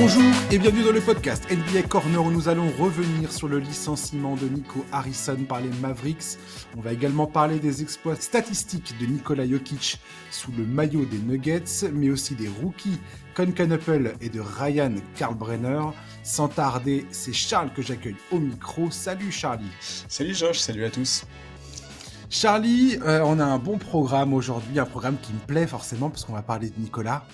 Bonjour et bienvenue dans le podcast NBA Corner où nous allons revenir sur le licenciement de Nico Harrison par les Mavericks. On va également parler des exploits statistiques de Nikola Jokic sous le maillot des Nuggets, mais aussi des rookies Concanapel et de Ryan Karlbrenner. Sans tarder, c'est Charles que j'accueille au micro. Salut Charlie. Salut Josh, salut à tous. Charlie, on a un bon programme aujourd'hui, un programme qui me plaît forcément parce qu'on va parler de Nicolas.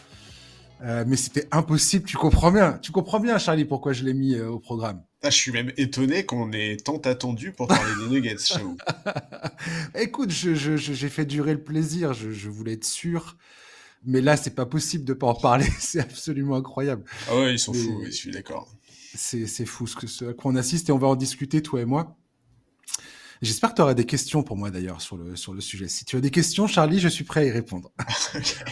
Mais c'était impossible, tu comprends bien, Charlie, pourquoi je l'ai mis au programme. Je suis même étonné qu'on ait tant attendu pour parler des Nuggets, j'avoue. Écoute, j'ai fait durer le plaisir, je voulais être sûr, mais là, c'est pas possible de pas en parler, c'est absolument incroyable. Ah ouais, ils sont Mais fous, je suis d'accord. c'est fou ce à quoi on assiste et on va en discuter, toi et moi. J'espère que tu auras des questions pour moi d'ailleurs sur le sujet. Si tu as des questions, Charlie, je suis prêt à y répondre.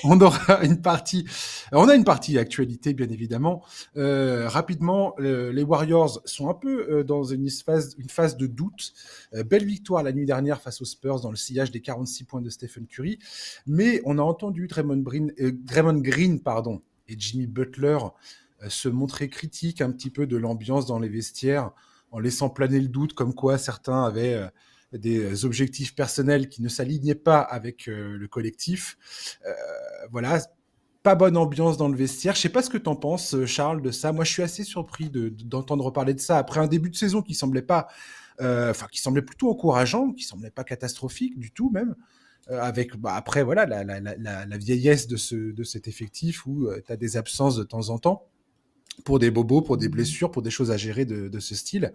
On aura une partie, on a une partie actualité bien évidemment. Rapidement, les Warriors sont un peu dans une phase de doute. Belle victoire la nuit dernière face aux Spurs dans le sillage des 46 points de Stephen Curry, mais on a entendu Draymond Green, et Jimmy Butler se montrer critiques un petit peu de l'ambiance dans les vestiaires, en laissant planer le doute comme quoi certains avaient des objectifs personnels qui ne s'alignaient pas avec le collectif. Voilà, pas bonne ambiance dans le vestiaire. Je sais pas ce que t'en penses, Charles, de ça. Moi, je suis assez surpris d'entendre parler de ça après un début de saison qui semblait pas, qui semblait plutôt encourageant, qui semblait pas catastrophique du tout même. Avec après voilà la vieillesse de cet effectif où tu as des absences de temps en temps pour des bobos, pour des blessures, pour des choses à gérer de ce style.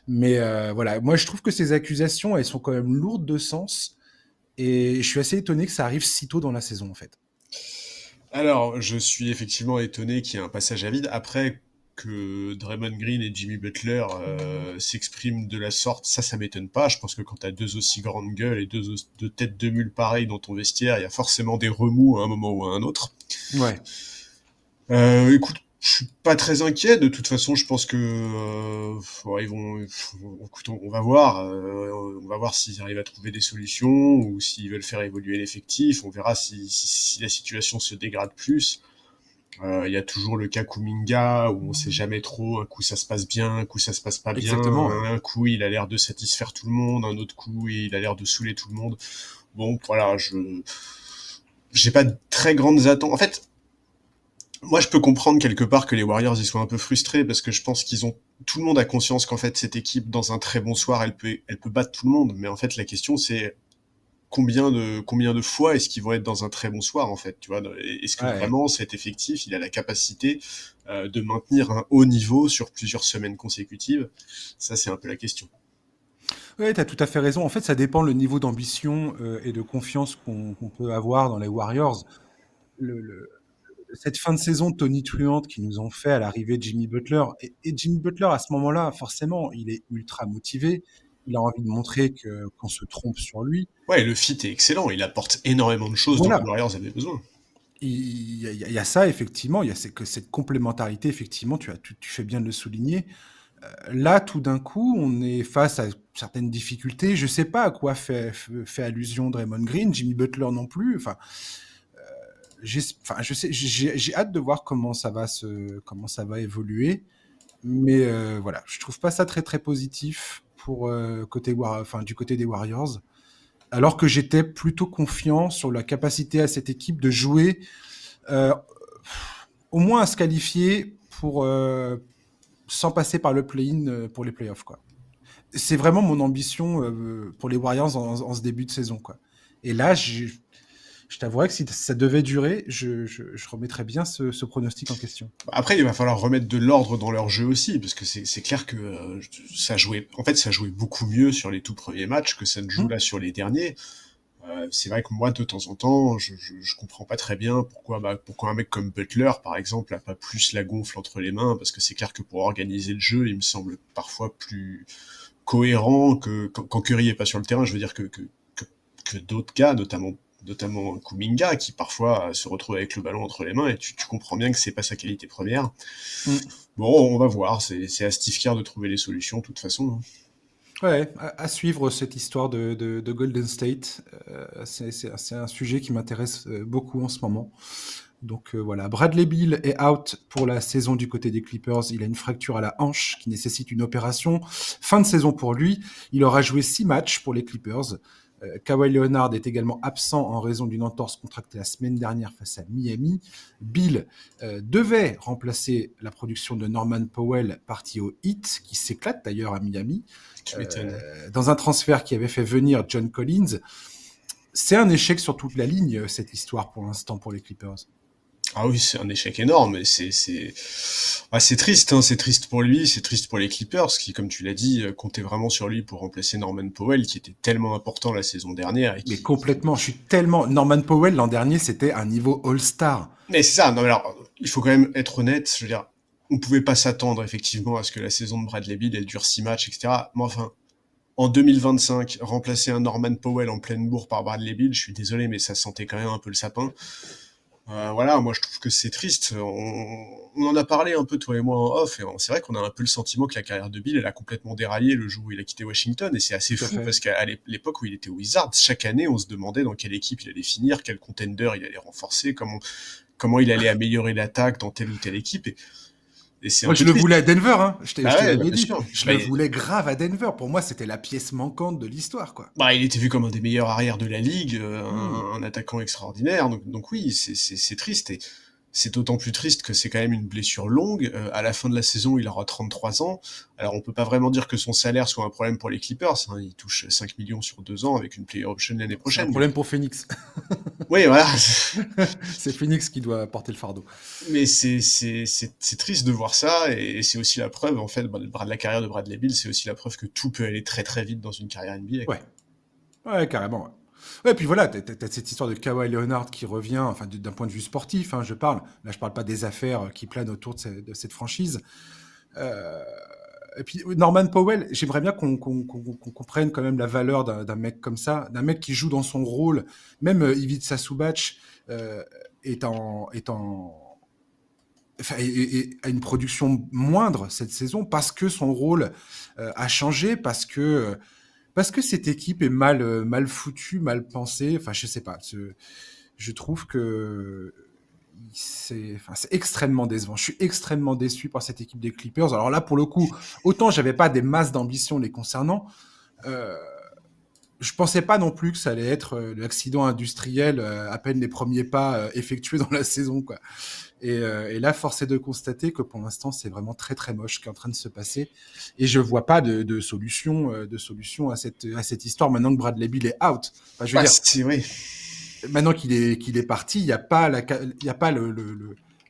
Mais voilà, moi je trouve que ces accusations, elles sont quand même lourdes de sens et je suis assez étonné que ça arrive si tôt dans la saison en fait. Alors, je suis effectivement étonné qu'il y ait un passage à vide. Après, que Draymond Green et Jimmy Butler s'expriment de la sorte, ça m'étonne pas. Je pense que quand t'as deux aussi grandes gueules et deux têtes de mule pareilles dans ton vestiaire, il y a forcément des remous à un moment ou à un autre. Ouais. Écoute, je suis pas très inquiet. De toute façon, je pense que ouais, écoute, on va voir. On va voir s'ils arrivent à trouver des solutions ou s'ils veulent faire évoluer l'effectif. On verra si la situation se dégrade plus. Il y a toujours le cas Kuminga où on sait jamais trop. Un coup ça se passe bien, un coup ça se passe pas bien. Exactement, ouais. Un coup il a l'air de satisfaire tout le monde, un autre coup il a l'air de saouler tout le monde. Bon, voilà, j'ai pas de très grandes attentes. En fait, moi, je peux comprendre quelque part que les Warriors ils soient un peu frustrés parce que je pense tout le monde a conscience qu'en fait cette équipe dans un très bon soir elle peut battre tout le monde. Mais en fait la question c'est combien de fois est-ce qu'ils vont être dans un très bon soir en fait, tu vois. Est-ce que Ouais. vraiment cet effectif il a la capacité de maintenir un haut niveau sur plusieurs semaines consécutives? Ça c'est un peu la question. Ouais, tu as tout à fait raison. En fait, ça dépend le niveau d'ambition et de confiance qu'on peut avoir dans les Warriors. Le, cette fin de saison tonitruante qu'ils nous ont fait à l'arrivée de Jimmy Butler. Et Jimmy Butler, à ce moment-là, forcément, il est ultra motivé. Il a envie de montrer qu'on se trompe sur lui. Ouais, le fit est excellent, il apporte énormément de choses dont les Voilà. Warriors avaient besoin. Il y a ça, effectivement. Il y a cette complémentarité, effectivement. Tu fais bien de le souligner. Là, tout d'un coup, on est face à certaines difficultés. Je ne sais pas à quoi fait allusion Draymond Green, Jimmy Butler non plus. Enfin, j'ai hâte de voir comment ça va évoluer. Mais voilà, je trouve pas ça très très positif pour du côté des Warriors. Alors que j'étais plutôt confiant sur la capacité à cette équipe de jouer, euh, au moins à se qualifier sans passer par le play-in pour les playoffs, quoi. C'est vraiment mon ambition pour les Warriors en ce début de saison, quoi. Et là, je t'avouerais que si ça devait durer, je remettrais bien ce pronostic en question. Après, il va falloir remettre de l'ordre dans leur jeu aussi, parce que c'est clair que ça jouait beaucoup mieux sur les tout premiers matchs que ça ne joue Hmm. là sur les derniers. C'est vrai que moi, de temps en temps, je comprends pas très bien pourquoi un mec comme Butler, par exemple, a pas plus la gonfle entre les mains, parce que c'est clair que pour organiser le jeu, il me semble parfois plus cohérent que quand Curry est pas sur le terrain. Je veux dire que d'autres gars, notamment Kuminga, qui parfois se retrouve avec le ballon entre les mains, et tu comprends bien que c'est pas sa qualité première. Hmm. Bon, on va voir, c'est à Steve Kerr de trouver les solutions, de toute façon. Ouais, à suivre cette histoire de Golden State. C'est un sujet qui m'intéresse beaucoup en ce moment. Donc voilà, Bradley Beal est out pour la saison du côté des Clippers. Il a une fracture à la hanche qui nécessite une opération. Fin de saison pour lui. Il aura joué 6 matchs pour les Clippers. Kawhi Leonard est également absent en raison d'une entorse contractée la semaine dernière face à Miami. Beal devait remplacer la production de Norman Powell, parti au Heat, qui s'éclate d'ailleurs à Miami, dans un transfert qui avait fait venir John Collins. C'est un échec sur toute la ligne, cette histoire pour l'instant pour les Clippers. Ah oui, c'est un échec énorme. C'est triste, hein. C'est triste pour lui, c'est triste pour les Clippers, qui, comme tu l'as dit, comptaient vraiment sur lui pour remplacer Norman Powell, qui était tellement important la saison dernière. Mais complètement, je suis tellement... Norman Powell, l'an dernier, c'était un niveau All-Star. Mais c'est ça, non, mais alors, il faut quand même être honnête, je veux dire, on pouvait pas s'attendre, effectivement, à ce que la saison de Bradley Beal, elle dure 6 matchs, etc. Mais enfin, en 2025, remplacer un Norman Powell en pleine bourre par Bradley Beal, je suis désolé, mais ça sentait quand même un peu le sapin. Voilà, moi je trouve que c'est triste. On en a parlé un peu toi et moi en off, et c'est vrai qu'on a un peu le sentiment que la carrière de Bill, elle a complètement déraillé le jour où il a quitté Washington, et c'est assez fou parce qu'à l'époque où il était aux Wizards, chaque année on se demandait dans quelle équipe il allait finir, quel contender il allait renforcer, comment il allait améliorer l'attaque dans telle ou telle équipe. Et c'est moi, je le voulais à Denver, hein. Je te l'avais dit. Sûr. Je le voulais grave à Denver. Pour moi, c'était la pièce manquante de l'histoire, quoi. Bah, il était vu comme un des meilleurs arrières de la ligue, un attaquant extraordinaire. Donc oui, c'est triste. Et c'est d'autant plus triste que c'est quand même une blessure longue. À la fin de la saison, il aura 33 ans. Alors, on peut pas vraiment dire que son salaire soit un problème pour les Clippers, hein. Il touche 5 millions sur 2 ans avec une player option l'année prochaine. C'est un problème pour Phoenix. Oui, voilà. C'est Phoenix qui doit porter le fardeau. Mais c'est triste de voir ça, et c'est aussi la preuve, en fait, de la carrière de Bradley Beal, c'est aussi la preuve que tout peut aller très très vite dans une carrière NBA. Ouais, carrément. Ouais, puis voilà, t'as cette histoire de Kawhi Leonard qui revient, enfin d'un point de vue sportif, hein, je parle. Là, je parle pas des affaires qui planent autour de cette franchise. Et puis Norman Powell, j'aimerais bien qu'on comprenne quand même la valeur d'un mec comme ça, d'un mec qui joue dans son rôle. Même Ivica Zubac enfin, a une production moindre cette saison parce que son rôle a changé, parce que cette équipe est mal foutue, mal pensée. Enfin, je sais pas. Je trouve que c'est extrêmement décevant. Je suis extrêmement déçu par cette équipe des Clippers. Alors là, pour le coup, autant j'avais pas des masses d'ambition les concernant, je pensais pas non plus que ça allait être l'accident industriel à peine les premiers pas effectués dans la saison, quoi. Et là, force est de constater que pour l'instant, c'est vraiment très très moche ce qui est en train de se passer. Et je vois pas de solution à cette histoire maintenant que Bradley Beal est out. Enfin, je veux dire, oui. Maintenant qu'il est parti, il n'y a pas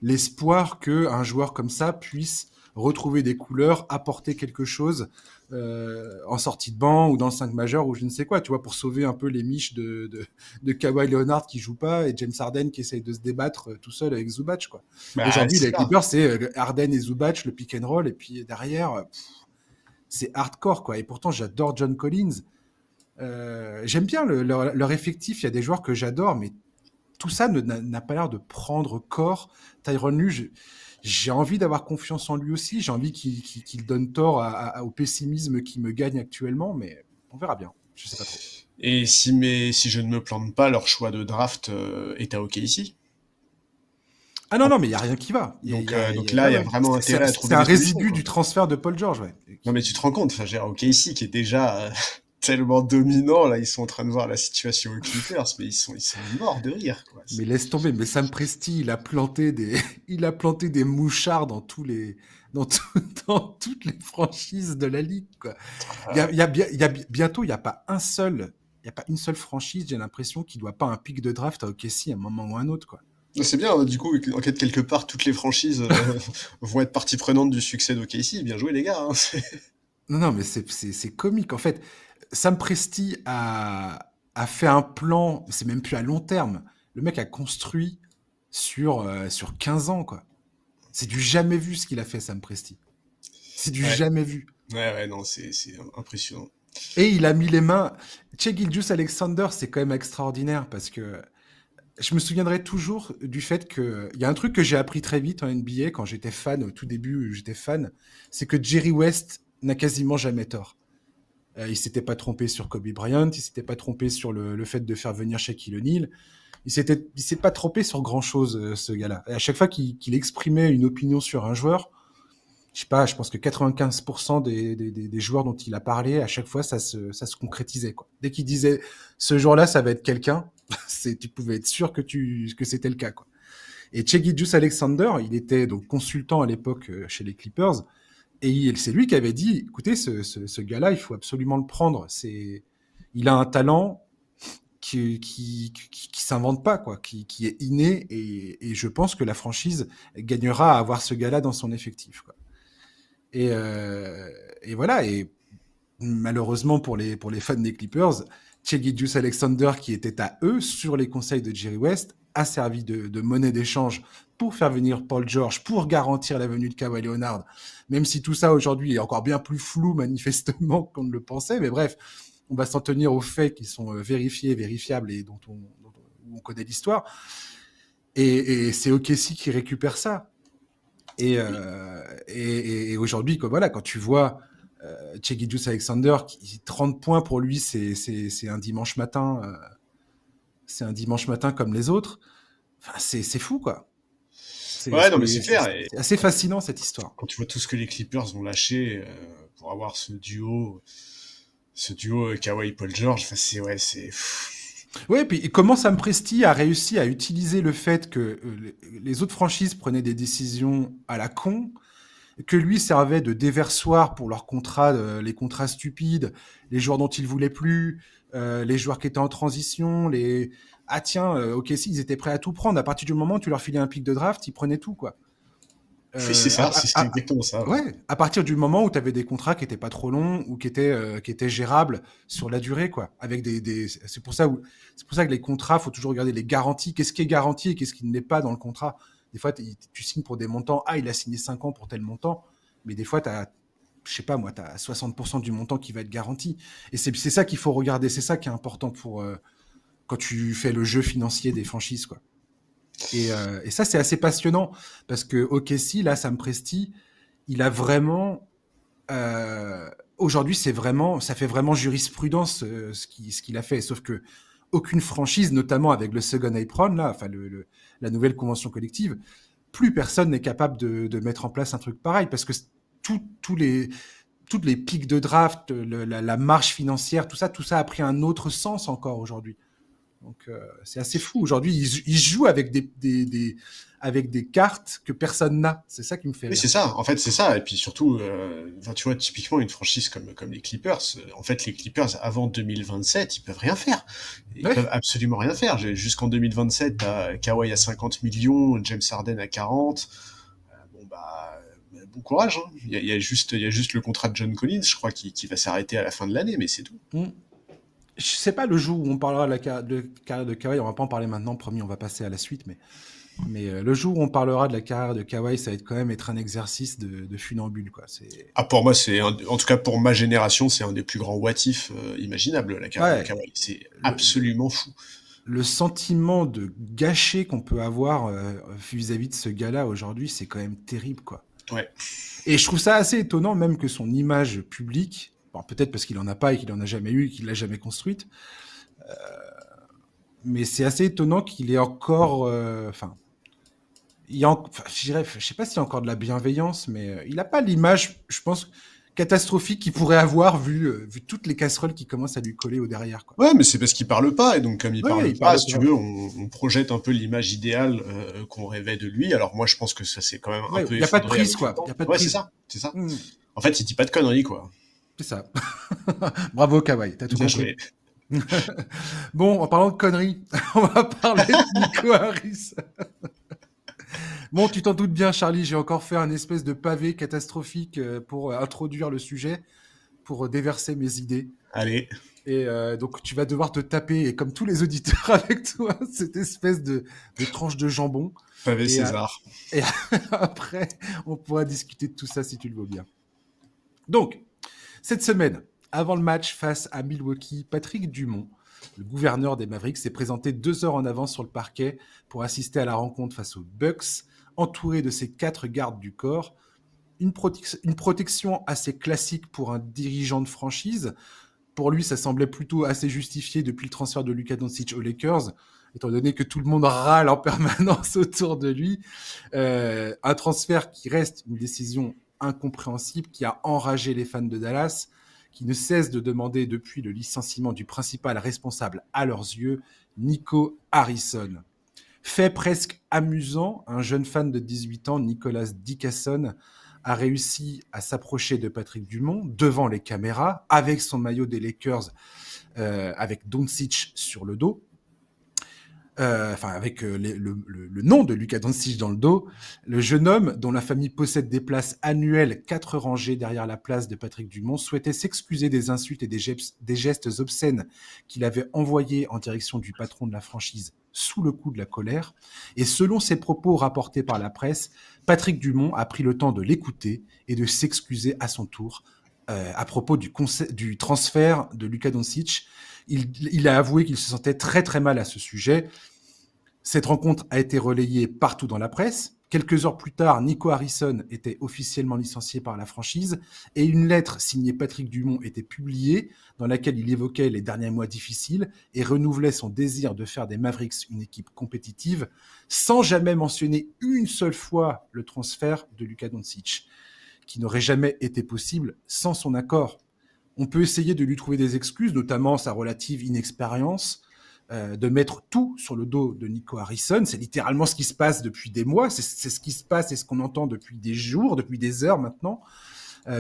l'espoir qu'un joueur comme ça puisse retrouver des couleurs, apporter quelque chose en sortie de banc ou dans le 5 majeur ou je ne sais quoi, tu vois, pour sauver un peu les miches de Kawhi Leonard qui joue pas et James Harden qui essaye de se débattre tout seul avec Zubac, quoi. Aujourd'hui, les Clippers, c'est Harden et Zubac, le pick and roll, et puis derrière, c'est hardcore, quoi. Et pourtant, j'adore John Collins. J'aime bien leur effectif, il y a des joueurs que j'adore, mais tout ça n'a pas l'air de prendre corps. Tyronn Lue, j'ai envie d'avoir confiance en lui aussi, j'ai envie qu'il donne tort au pessimisme qui me gagne actuellement, mais on verra bien, je sais pas trop. Et si je ne me plante pas, leur choix de draft est à OKC. Ah non, mais il n'y a rien qui va. Donc là, il y a vraiment intérêt à trouver des solutions. C'est un résidu du transfert de Paul George, ouais. Non, mais tu te rends compte, enfin, OKC qui est déjà tellement dominant, là, ils sont en train de voir la situation aux Clippers, mais ils sont morts de rire, quoi. Mais laisse tomber, mais Sam Presti, il a planté des mouchards dans toutes les franchises de la ligue, quoi. Bientôt, il n'y a pas une seule franchise, j'ai l'impression, qui doit pas un pic de draft à OKC à un moment ou un autre, quoi. C'est bien, du coup, en quelque part, toutes les franchises vont être partie prenante du succès d'OKC. Bien joué, les gars. Hein. Non, mais c'est comique. En fait, Sam Presti a fait un plan, c'est même plus à long terme. Le mec a construit sur 15 ans, quoi. C'est du jamais vu ce qu'il a fait, Sam Presti. C'est du jamais vu. Ouais, non, c'est impressionnant. Et il a mis les mains... Shai Gilgeous-Alexander, c'est quand même extraordinaire parce que je me souviendrai toujours du fait que... Il y a un truc que j'ai appris très vite en NBA quand j'étais fan, au tout début, j'étais fan, c'est que Jerry West n'a quasiment jamais tort. Il s'était pas trompé sur Kobe Bryant, il s'était pas trompé sur le fait de faire venir Shaquille O'Neal. il s'est pas trompé sur grand chose, ce gars-là. Et à chaque fois qu'il exprimait une opinion sur un joueur, je sais pas, je pense que 95% des joueurs dont il a parlé, à chaque fois, ça se concrétisait, quoi. Dès qu'il disait, ce jour-là, ça va être quelqu'un, tu pouvais être sûr que c'était le cas, quoi. Et Shai Gilgeous-Alexander, il était donc consultant à l'époque chez les Clippers, et c'est lui qui avait dit, écoutez, ce gars-là, il faut absolument le prendre. Il a un talent qui s'invente pas, quoi, qui est inné, et je pense que la franchise gagnera à avoir ce gars-là dans son effectif, quoi. Et voilà. Et malheureusement pour les fans des Clippers, Shai Gilgeous-Alexander, qui était à eux sur les conseils de Jerry West, a servi de monnaie d'échange pour faire venir Paul George, pour garantir la venue de Kawhi Leonard, même si tout ça aujourd'hui est encore bien plus flou manifestement qu'on ne le pensait. Mais bref, on va s'en tenir aux faits qui sont vérifiés, vérifiables et dont on connaît l'histoire. Et c'est OKC qui récupère ça. Et aujourd'hui, voilà, quand tu vois Shai Gilgeous-Alexander, 30 points pour lui, c'est un dimanche matin. C'est un dimanche matin comme les autres. Enfin, c'est fou, quoi. Ouais, non, mais c'est clair. C'est assez fascinant, cette histoire. Quand tu vois tout ce que les Clippers ont lâché pour avoir ce duo Kawhi Paul George, enfin, c'est. Ouais, puis comment Sam Presti a réussi à utiliser le fait que les autres franchises prenaient des décisions à la con, que lui servait de déversoir pour leurs contrats, les contrats stupides, les joueurs dont il voulait plus, les joueurs qui étaient en transition, ah tiens, ok, si ils étaient prêts à tout prendre. À partir du moment où tu leur filais un pic de draft, ils prenaient tout, quoi. Oui, c'est ça, c'est exactement ça. Ouais, à partir du moment où tu avais des contrats qui étaient pas trop longs ou qui étaient gérables sur la durée, quoi. Avec c'est pour ça que les contrats, faut toujours regarder les garanties. Qu'est-ce qui est garanti et qu'est-ce qui ne l'est pas dans le contrat. Des fois, tu signes pour des montants. Ah, il a signé 5 ans pour tel montant. Mais des fois, je sais pas moi, tu as 60% du montant qui va être garanti. Et c'est ça qu'il faut regarder. C'est ça qui est important quand tu fais le jeu financier des franchises, quoi. Et ça, c'est assez passionnant parce que OKC, là, Sam Presti, il a vraiment. Aujourd'hui, ça fait vraiment jurisprudence ce qu'il a fait. Sauf que aucune franchise, notamment avec le Second Apron, là, enfin la nouvelle convention collective, plus personne n'est capable de mettre en place un truc pareil parce que toutes les pics de draft, la marge financière, tout ça a pris un autre sens encore aujourd'hui. Donc c'est assez fou. Aujourd'hui, ils jouent avec avec des cartes que personne n'a. C'est ça qui me fait rire. Oui, c'est ça. En fait, c'est ça. Et puis surtout, tu vois, typiquement une franchise comme les Clippers. En fait, les Clippers avant 2027, ils peuvent rien faire. Ils peuvent absolument rien faire. Jusqu'en 2027, t'as Kawhi à 50 millions, James Harden à 40. Bon courage. Hein. Il y a juste le contrat de John Collins, je crois, qui va s'arrêter à la fin de l'année, mais c'est tout. Je sais pas le jour où on parlera de la carrière de Kawhi, on va pas en parler maintenant, promis, on va passer à la suite, mais le jour où on parlera de la carrière de Kawhi, ça va quand même être un exercice de funambule, quoi. Pour moi, en tout cas pour ma génération, c'est un des plus grands what-if imaginables, la carrière de Kawhi. C'est absolument fou. Le sentiment de gâcher qu'on peut avoir vis-à-vis de ce gars-là aujourd'hui, c'est quand même terrible, quoi. Ouais. Et je trouve ça assez étonnant, même que son image publique, peut-être parce qu'il en a pas et qu'il en a jamais eu, qu'il l'a jamais construite. Mais c'est assez étonnant qu'il ait encore, je sais pas s'il y a encore de la bienveillance, mais il n'a pas l'image, je pense, catastrophique qu'il pourrait avoir vu toutes les casseroles qui commencent à lui coller au derrière, quoi. Ouais, mais c'est parce qu'il parle pas, et donc comme il parle pas, si tu veux, on projette un peu l'image idéale qu'on rêvait de lui. Alors moi, je pense que ça c'est quand même un peu. Il y a pas de prise, quoi. Y a pas de prise. C'est ça. En fait, il dit pas de conneries, quoi. C'est ça. Bravo, Kawhi, t'as tout compris. Bon, en parlant de conneries, on va parler de Nico Harris. Bon, tu t'en doutes bien, Charlie, j'ai encore fait un espèce de pavé catastrophique pour introduire le sujet, pour déverser mes idées. Allez. Et donc, tu vas devoir te taper, et comme tous les auditeurs avec toi, cette espèce de tranche de jambon. Pavé César. Et après, on pourra discuter de tout ça si tu le veux bien. Donc, cette semaine, avant le match face à Milwaukee, Patrick Dumont, le gouverneur des Mavericks, s'est présenté 2 heures en avance sur le parquet pour assister à la rencontre face aux Bucks, entouré de ses 4 gardes du corps. Une protection assez classique pour un dirigeant de franchise. Pour lui, ça semblait plutôt assez justifié depuis le transfert de Luka Doncic aux Lakers. étant donné que tout le monde râle en permanence autour de lui. Un transfert qui reste une décision incompréhensible, qui a enragé les fans de Dallas, qui ne cessent de demander depuis le licenciement du principal responsable à leurs yeux, Nico Harrison. Fait presque amusant, un jeune fan de 18 ans, Nicolas Dickerson, a réussi à s'approcher de Patrick Dumont devant les caméras avec son maillot des Lakers, avec Doncic sur le dos. Avec le nom de Luka Doncic dans le dos, le jeune homme, dont la famille possède des places annuelles 4 rangées derrière la place de Patrick Dumont, souhaitait s'excuser des insultes et des gestes obscènes qu'il avait envoyés en direction du patron de la franchise sous le coup de la colère. Et selon ses propos rapportés par la presse, Patrick Dumont a pris le temps de l'écouter et de s'excuser à son tour à propos du transfert de Luka Doncic. Il a avoué qu'il se sentait très très mal à ce sujet. Cette rencontre a été relayée partout dans la presse. Quelques heures plus tard, Nico Harrison était officiellement licencié par la franchise et une lettre signée Patrick Dumont était publiée dans laquelle il évoquait les derniers mois difficiles et renouvelait son désir de faire des Mavericks une équipe compétitive sans jamais mentionner une seule fois le transfert de Luka Doncic, qui n'aurait jamais été possible sans son accord. On peut essayer de lui trouver des excuses, notamment sa relative inexpérience, de mettre tout sur le dos de Nico Harrison. C'est littéralement ce qui se passe depuis des mois, c'est ce qui se passe et ce qu'on entend depuis des jours, depuis des heures maintenant.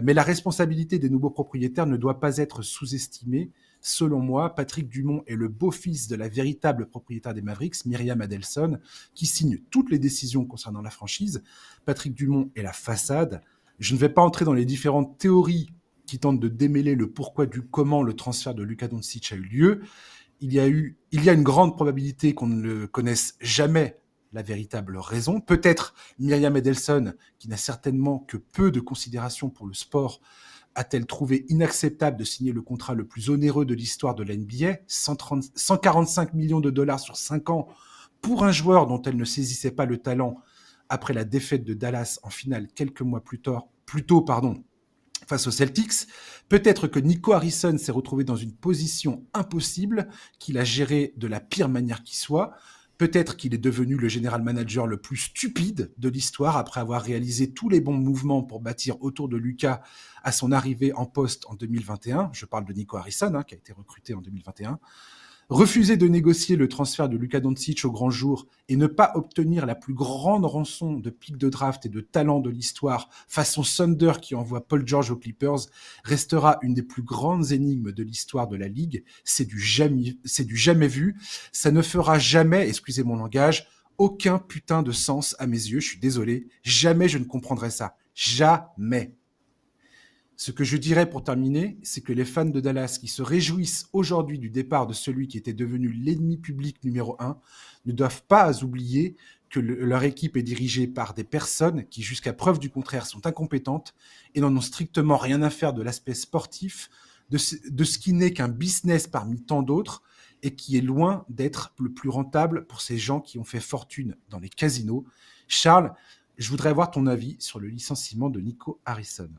Mais la responsabilité des nouveaux propriétaires ne doit pas être sous-estimée. Selon moi, Patrick Dumont est le beau-fils de la véritable propriétaire des Mavericks, Myriam Adelson, qui signe toutes les décisions concernant la franchise. Patrick Dumont est la façade. Je ne vais pas entrer dans les différentes théories qui tentent de démêler le pourquoi du comment le transfert de Luka Doncic a eu lieu. Il y a une grande probabilité qu'on ne connaisse jamais la véritable raison. Peut-être Myriam Adelson, qui n'a certainement que peu de considération pour le sport, a-t-elle trouvé inacceptable de signer le contrat le plus onéreux de l'histoire de la NBA, 145 millions de dollars sur 5 ans, pour un joueur dont elle ne saisissait pas le talent après la défaite de Dallas en finale quelques mois plus tôt, face aux Celtics. Peut-être que Nico Harrison s'est retrouvé dans une position impossible, qu'il a gérée de la pire manière qui soit. Peut-être qu'il est devenu le general manager le plus stupide de l'histoire après avoir réalisé tous les bons mouvements pour bâtir autour de Luka à son arrivée en poste en 2021. Je parle de Nico Harrison, qui a été recruté en 2021. Refuser de négocier le transfert de Luka Doncic au grand jour et ne pas obtenir la plus grande rançon de pick de draft et de talent de l'histoire façon Thunder qui envoie Paul George aux Clippers restera une des plus grandes énigmes de l'histoire de la Ligue. C'est du jamais vu. Ça ne fera jamais, excusez mon langage, aucun putain de sens à mes yeux. Je suis désolé. Jamais je ne comprendrai ça. Jamais. Ce que je dirais pour terminer, c'est que les fans de Dallas qui se réjouissent aujourd'hui du départ de celui qui était devenu l'ennemi public numéro 1 ne doivent pas oublier que leur équipe est dirigée par des personnes qui, jusqu'à preuve du contraire, sont incompétentes et n'en ont strictement rien à faire de l'aspect sportif, de ce qui n'est qu'un business parmi tant d'autres et qui est loin d'être le plus rentable pour ces gens qui ont fait fortune dans les casinos. Charles, je voudrais avoir ton avis sur le licenciement de Nico Harrison.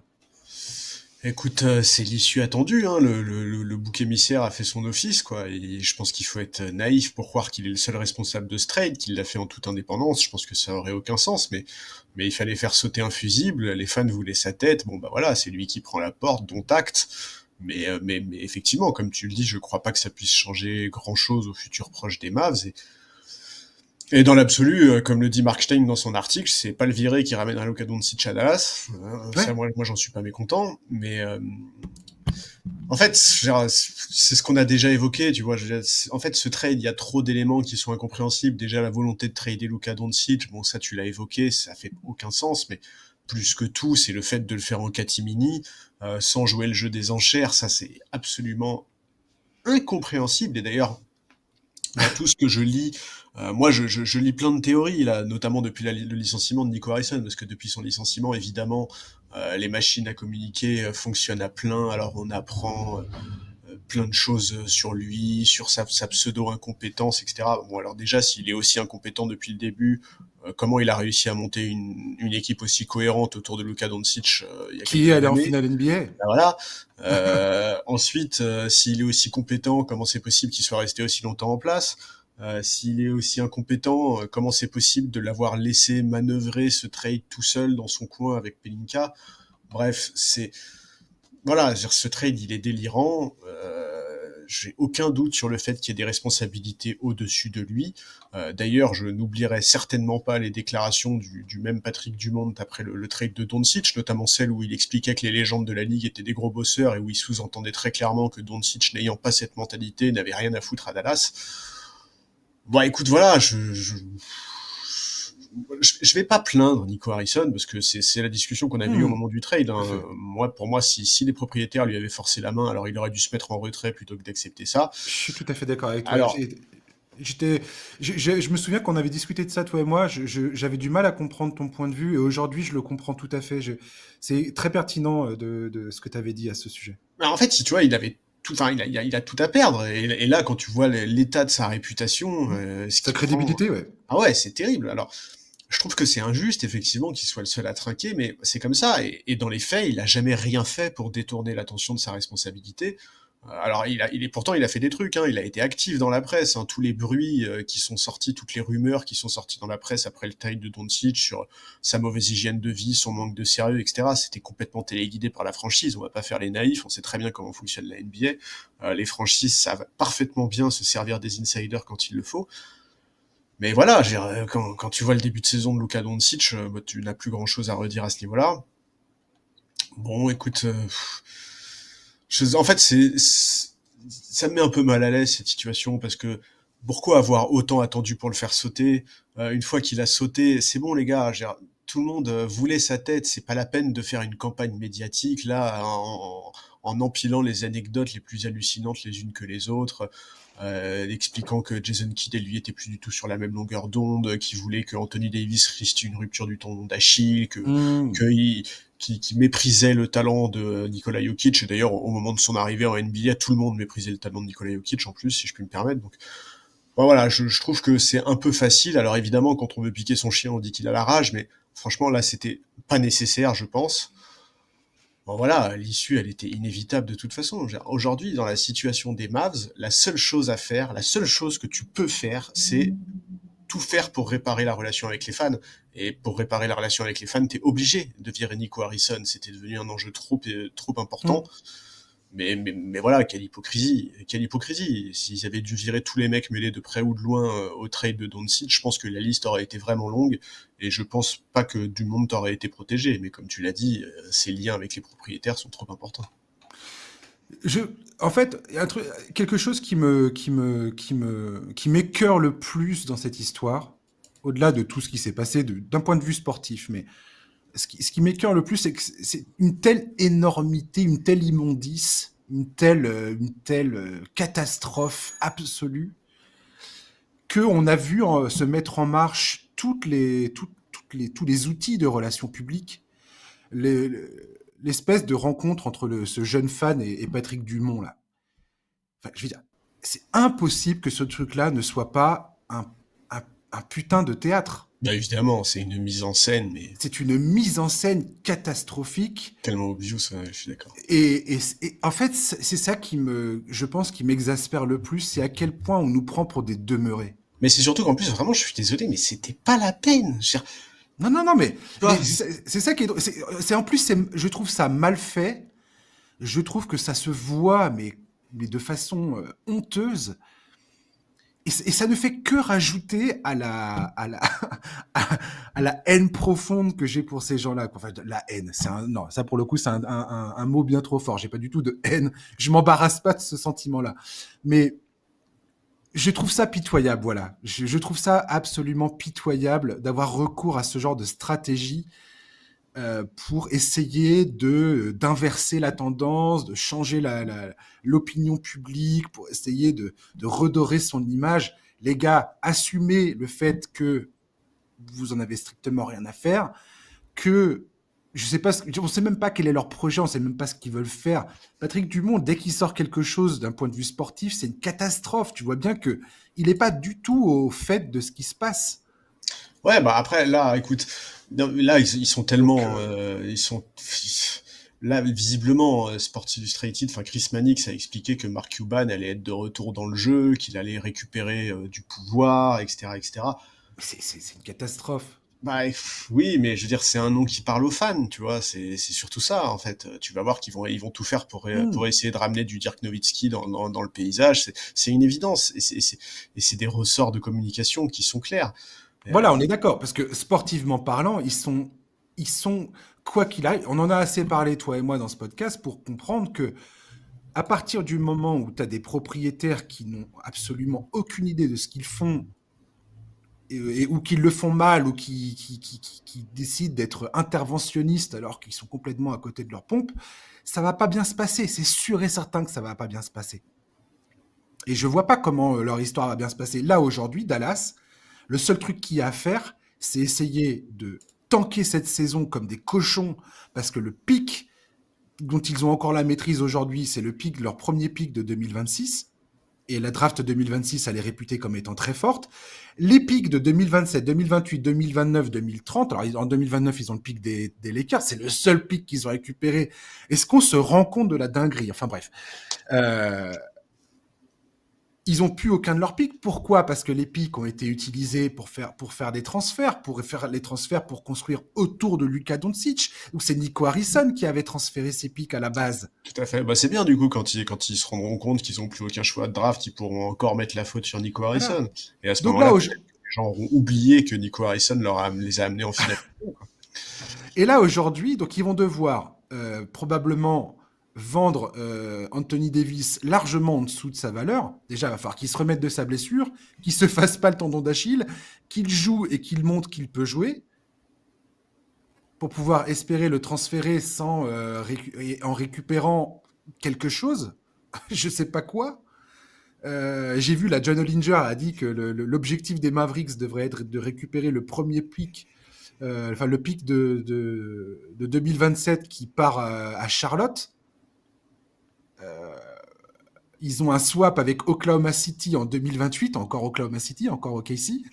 Écoute, c'est l'issue attendue, hein. Le bouc émissaire a fait son office, quoi. Et je pense qu'il faut être naïf pour croire qu'il est le seul responsable de ce trade, qu'il l'a fait en toute indépendance. Je pense que ça aurait aucun sens, mais il fallait faire sauter un fusible. Les fans voulaient sa tête. Bon, bah voilà, c'est lui qui prend la porte, dont acte. Mais effectivement, comme tu le dis, je crois pas que ça puisse changer grand chose au futur proche des Mavs. Et dans l'absolu, comme le dit Mark Stein dans son article, c'est pas le viré qui ramènera Luka Doncic à Dallas. Ouais. Ça, moi, j'en suis pas mécontent. Mais en fait, c'est ce qu'on a déjà évoqué, tu vois. En fait, ce trade, il y a trop d'éléments qui sont incompréhensibles. Déjà, la volonté de trader Luka Doncic, bon, ça, tu l'as évoqué, ça fait aucun sens. Mais plus que tout, c'est le fait de le faire en catimini, sans jouer le jeu des enchères. Ça, c'est absolument incompréhensible. Et d'ailleurs, dans tout ce que je lis, moi je lis plein de théories là, notamment depuis le licenciement de Nico Harrison, parce que depuis son licenciement, évidemment, les machines à communiquer fonctionnent à plein. Alors on apprend plein de choses sur lui, sur sa pseudo-incompétence, etc. Bon, alors déjà, s'il est aussi incompétent depuis le début, comment il a réussi à monter une équipe aussi cohérente autour de Luka Doncic il y a Qui est allé en années. finale NBA. Ben voilà. Ensuite, s'il est aussi compétent, comment c'est possible qu'il soit resté aussi longtemps en place? S'il est aussi incompétent, comment c'est possible de l'avoir laissé manœuvrer ce trade tout seul dans son coin avec Pelinka? Bref, voilà, ce trade, il est délirant. J'ai aucun doute sur le fait qu'il y ait des responsabilités au-dessus de lui. D'ailleurs, je n'oublierai certainement pas les déclarations du même Patrick Dumont après le trade de Doncic, notamment celle où il expliquait que les légendes de la ligue étaient des gros bosseurs et où il sous-entendait très clairement que Doncic, n'ayant pas cette mentalité, n'avait rien à foutre à Dallas. Bon, écoute, voilà, je vais pas plaindre Nico Harrison parce que c'est la discussion qu'on avait eue au moment du trade. Hein. Pour moi, si les propriétaires lui avaient forcé la main, alors il aurait dû se mettre en retrait plutôt que d'accepter ça. Je suis tout à fait d'accord avec toi. Alors, Je me souviens qu'on avait discuté de ça, toi et moi. J'avais du mal à comprendre ton point de vue et aujourd'hui, je le comprends tout à fait. C'est très pertinent de ce que tu avais dit à ce sujet. en fait, si tu vois, il avait tout, enfin, il a tout à perdre. Et là, quand tu vois l'état de sa réputation, ce Sa qu'il prend, crédibilité, ouais. ah ouais, c'est terrible. Alors, je trouve que c'est injuste, effectivement, qu'il soit le seul à trinquer, mais c'est comme ça. Et dans les faits, il a jamais rien fait pour détourner l'attention de sa responsabilité. Alors, pourtant, il a fait des trucs, hein. Il a été actif dans la presse, hein. Tous les bruits qui sont sortis, toutes les rumeurs qui sont sorties dans la presse après le trade de Doncic sur sa mauvaise hygiène de vie, son manque de sérieux, etc. C'était complètement téléguidé par la franchise. On va pas faire les naïfs. On sait très bien comment fonctionne la NBA. Les franchises savent parfaitement bien se servir des insiders quand il le faut. Mais voilà, quand tu vois le début de saison de Luka Doncic, tu n'as plus grand-chose à redire à ce niveau-là. Bon, écoute, en fait, ça me met un peu mal à l'aise cette situation parce que pourquoi avoir autant attendu pour le faire sauter? Une fois qu'il a sauté, c'est bon les gars. Tout le monde voulait sa tête. C'est pas la peine de faire une campagne médiatique là en empilant les anecdotes les plus hallucinantes les unes que les autres. Expliquant que Jason Kidd et lui étaient plus du tout sur la même longueur d'onde, qui voulait que Anthony Davis risque une rupture du tendon d'Achille, qui méprisait le talent de Nikola Jokic. Et d'ailleurs, au moment de son arrivée en NBA, tout le monde méprisait le talent de Nikola Jokic en plus, si je puis me permettre. Donc, bon, voilà, je trouve que c'est un peu facile. Alors évidemment, quand on veut piquer son chien, on dit qu'il a la rage, mais franchement, là, c'était pas nécessaire, je pense. Bon voilà, l'issue, elle était inévitable de toute façon. Aujourd'hui, dans la situation des Mavs, la seule chose à faire, la seule chose que tu peux faire, c'est tout faire pour réparer la relation avec les fans. Et pour réparer la relation avec les fans, t'es obligé de virer Nico Harrison. C'était devenu un enjeu trop important. Mais voilà, quelle hypocrisie, quelle hypocrisie. S'ils avaient dû virer tous les mecs mêlés de près ou de loin au trade de Doncic, je pense que la liste aurait été vraiment longue, et je pense pas que Dumont aurait été protégé, mais comme tu l'as dit, ses liens avec les propriétaires sont trop importants. En fait, il y a quelque chose qui m'écœure le plus dans cette histoire, au-delà de tout ce qui s'est passé d'un point de vue sportif, mais ce qui m'écœure le plus, c'est que c'est une telle énormité, une telle immondice, une telle catastrophe absolue, qu'on a vu se mettre en marche tous les outils de relations publiques, les- l'espèce de rencontre entre ce jeune fan et Patrick Dumont, là. Enfin, je veux dire, c'est impossible que ce truc-là ne soit pas un, un putain de théâtre. Bah évidemment, c'est une mise en scène, mais C'est une mise en scène catastrophique. tellement obvious, ouais, je suis d'accord. Et en fait, c'est ça je pense, qui m'exaspère le plus, c'est à quel point on nous prend pour des demeurés. Mais c'est surtout qu'en plus, vraiment, je suis désolé, mais c'était pas la peine. Non, non, non, mais Toi, c'est ça qui est drôle. En plus, je trouve ça mal fait. Je trouve que ça se voit, mais de façon honteuse. Et ça ne fait que rajouter à la haine profonde que j'ai pour ces gens-là. Enfin, la haine, non, ça pour le coup, c'est un mot bien trop fort. J'ai pas du tout de haine. Je m'embarrasse pas de ce sentiment-là. Mais je trouve ça pitoyable, voilà. Je trouve ça absolument pitoyable d'avoir recours à ce genre de stratégie pour essayer d'inverser la tendance, de changer l'opinion publique, pour essayer de redorer son image. Les gars, assumez le fait que vous en avez strictement rien à faire, que je sais pas, on sait même pas quel est leur projet, on sait même pas ce qu'ils veulent faire. Patrick Dumont, dès qu'il sort quelque chose d'un point de vue sportif, c'est une catastrophe. Tu vois bien que il n'est pas du tout au fait de ce qui se passe. ouais, bah après, là, écoute, non, là, ils sont Donc, tellement, là, visiblement, Sports Illustrated, enfin Chris Mannix a expliqué que Mark Cuban allait être de retour dans le jeu, qu'il allait récupérer du pouvoir, etc., etc. C'est une catastrophe. Bah oui, mais je veux dire, c'est un nom qui parle aux fans, tu vois. C'est surtout ça, en fait. Tu vas voir qu'ils vont tout faire pour Hmm. essayer de ramener du Dirk Nowitzki dans le paysage. C'est une évidence, et c'est des ressorts de communication qui sont clairs. Voilà, on est d'accord, parce que sportivement parlant, ils sont, quoi qu'il arrive, on en a assez parlé, toi et moi, dans ce podcast, pour comprendre que à partir du moment où tu as des propriétaires qui n'ont absolument aucune idée de ce qu'ils font, ou qui le font mal, ou qui décident d'être interventionnistes alors qu'ils sont complètement à côté de leur pompe, ça va pas bien se passer. C'est sûr et certain que ça va pas bien se passer. Et je vois pas comment leur histoire va bien se passer. Là, aujourd'hui, Dallas, le seul truc qu'il y a à faire, c'est essayer de tanker cette saison comme des cochons, parce que le pic dont ils ont encore la maîtrise aujourd'hui, c'est leur premier pic de 2026. Et la draft 2026, elle est réputée comme étant très forte. Les pics de 2027, 2028, 2029, 2030, alors en 2029, ils ont le pic des Lakers, c'est le seul pic qu'ils ont récupéré. Est-ce qu'on se rend compte de la dinguerie? Enfin bref. Euh, Ils ont plus aucun de leurs pics. Pourquoi? Parce que les pics ont été utilisés pour faire des transferts, pour faire les transferts pour construire autour de Luka Doncic. Donc c'est Nico Harrison qui avait transféré ses pics à la base. Tout à fait. Bah, c'est bien, du coup, quand ils se rendront compte qu'ils n'ont plus aucun choix de draft, ils pourront encore mettre la faute sur Nico Voilà. Harrison. Et à ce Donc là, moment-là, peut-être que les gens auront oublié que Nico Harrison les a amenés en finale. et là aujourd'hui, donc ils vont devoir probablement vendre Anthony Davis largement en dessous de sa valeur. Déjà, il va falloir qu'il se remette de sa blessure, qu'il se fasse pas le tendon d'Achille, qu'il joue et qu'il montre qu'il peut jouer, pour pouvoir espérer le transférer en récupérant quelque chose, je sais pas quoi. J'ai vu, la John Hollinger a dit que l'objectif des Mavericks devrait être de récupérer le premier pick, enfin le pick de 2027 qui part à Charlotte. Ils ont un swap avec Oklahoma City en 2028, encore Oklahoma City, encore OKC.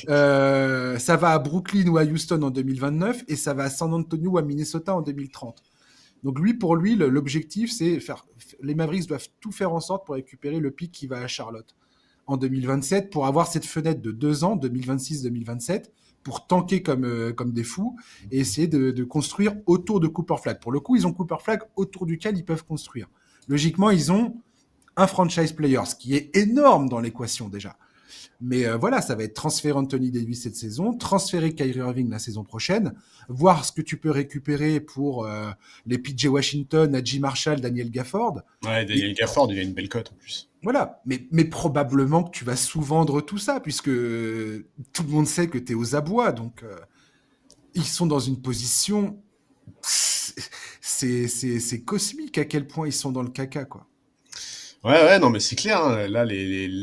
Ça va à Brooklyn ou à Houston en 2029 et ça va à San Antonio ou à Minnesota en 2030. Donc pour lui, l'objectif, c'est les Mavericks doivent tout faire en sorte pour récupérer le pick qui va à Charlotte en 2027 pour avoir cette fenêtre de 2 ans, 2026-2027, pour tanker comme des fous et essayer de construire autour de Cooper Flag. Pour le coup, ils ont Cooper Flag autour duquel ils peuvent construire. Logiquement, ils ont un franchise player, ce qui est énorme dans l'équation déjà. Mais voilà, ça va être transférer Anthony Davis cette saison, transférer Kyrie Irving la saison prochaine, voir ce que tu peux récupérer pour les PJ Washington, Najee Marshall, Daniel Gafford. Ouais, Et Daniel Gafford, il a une belle cote en plus. voilà, mais probablement que tu vas sous-vendre tout ça, puisque tout le monde sait que tu es aux abois. Donc, ils sont dans une position. C'est cosmique à quel point ils sont dans le caca, quoi. Ouais, ouais, non, mais c'est clair, hein. Là,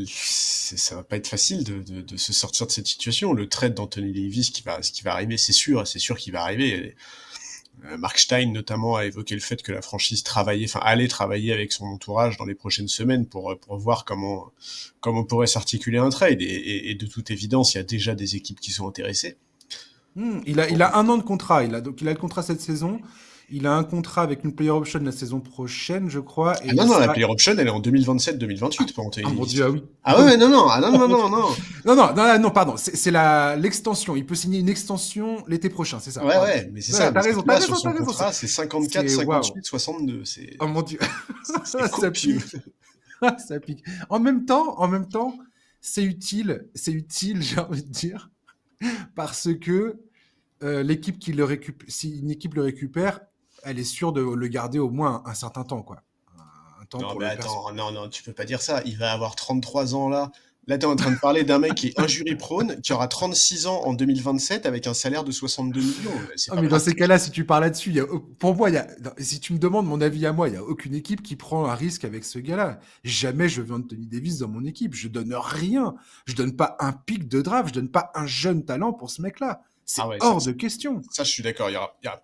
ça va pas être facile de se sortir de cette situation. Le trade d'Anthony Davis ce qui va arriver, c'est sûr qu'il va arriver. Mark Stein, notamment, a évoqué le fait que la franchise allait travailler avec son entourage dans les prochaines semaines pour voir comment pourrait s'articuler un trade. Et de toute évidence, il y a déjà des équipes qui sont intéressées. Il a 1 an de contrat. Il a le contrat cette saison. Il a un contrat avec une player option la saison prochaine, je crois. Et Ah non, il non, la sera. player option, elle est en 2027-2028 pour Anthony Ah mon Davis. Dieu, ah oui. Ah ouais, non, non, ah non, Oh non, mon non, Dieu. non. Non, non, non, non, pardon. C'est l'extension. Il peut signer une extension l'été prochain, c'est ça. Ouais, Pardon. ouais, mais c'est Ouais, ça. Mais t'as sauf raison, que t'as là, sur raison, t'as son raison. contrat, c'est 54, C'est waouh. 58, 62. C'est, Oh mon Dieu. c'est Ça copieux. pique. Ça pique. En même temps, c'est utile, j'ai envie de dire, parce que l'équipe qui le récupère, si une équipe le récupère, elle est sûre de le garder au moins un certain temps, quoi. Un temps Non, pour mais le perso. attends, non, non, tu peux pas dire ça. Il va avoir 33 ans là. Là, t'es en train de parler d'un mec qui est injury prone, qui aura 36 ans en 2027 avec un salaire de 62 millions. C'est Ah, pas mais dans ces pratique. cas-là, si tu parles là-dessus, pour moi, si tu me demandes mon avis à moi, il n'y a aucune équipe qui prend un risque avec ce gars-là. Jamais je veux Anthony Davis dans mon équipe. Je donne rien. Je donne pas un pic de draft. Je donne pas un jeune talent pour ce mec-là. Ah C'est ouais, hors de question. ça, je suis d'accord.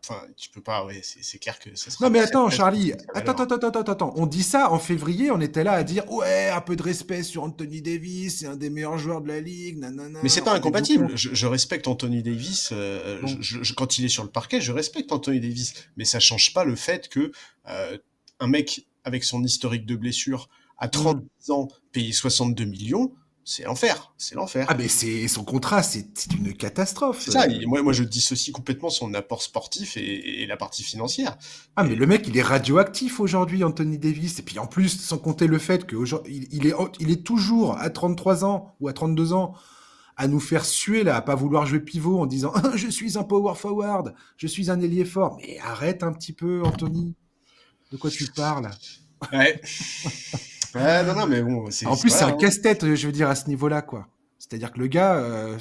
Enfin, tu peux pas. Ouais, c'est clair que ça Non sera mais très attends, très Charlie, compliqué sa attends, valeur. attends, attends, attends, attends. On dit ça en février, on était là à dire ouais, un peu de respect sur Anthony Davis, c'est un des meilleurs joueurs de la ligue, Mais c'est nanana, pas on est incompatible. contre. Je respecte Anthony Davis. Bon, Quand il est sur le parquet, je respecte Anthony Davis. Mais ça change pas le fait que un mec avec son historique de blessure à hmm. 36 ans, payer 62 millions, c'est l'enfer. C'est Ah l'enfer. mais c'est son contrat, c'est une catastrophe. C'est ça. Moi, je dissocie complètement son apport sportif et la partie financière. Ah mais Et le mec, il est radioactif aujourd'hui, Anthony Davis. Et puis en plus, sans compter le fait il est toujours à 33 ans ou à 32 ans à nous faire suer là, à pas vouloir jouer pivot en disant ah, je suis un power forward, je suis un ailier fort. Mais arrête un petit peu, Anthony. De quoi tu parles? ouais. Ouais, non, non, mais bon, En plus, c'est voilà. un Hein. casse-tête, je veux dire, à ce niveau-là, quoi. C'est-à-dire que le gars,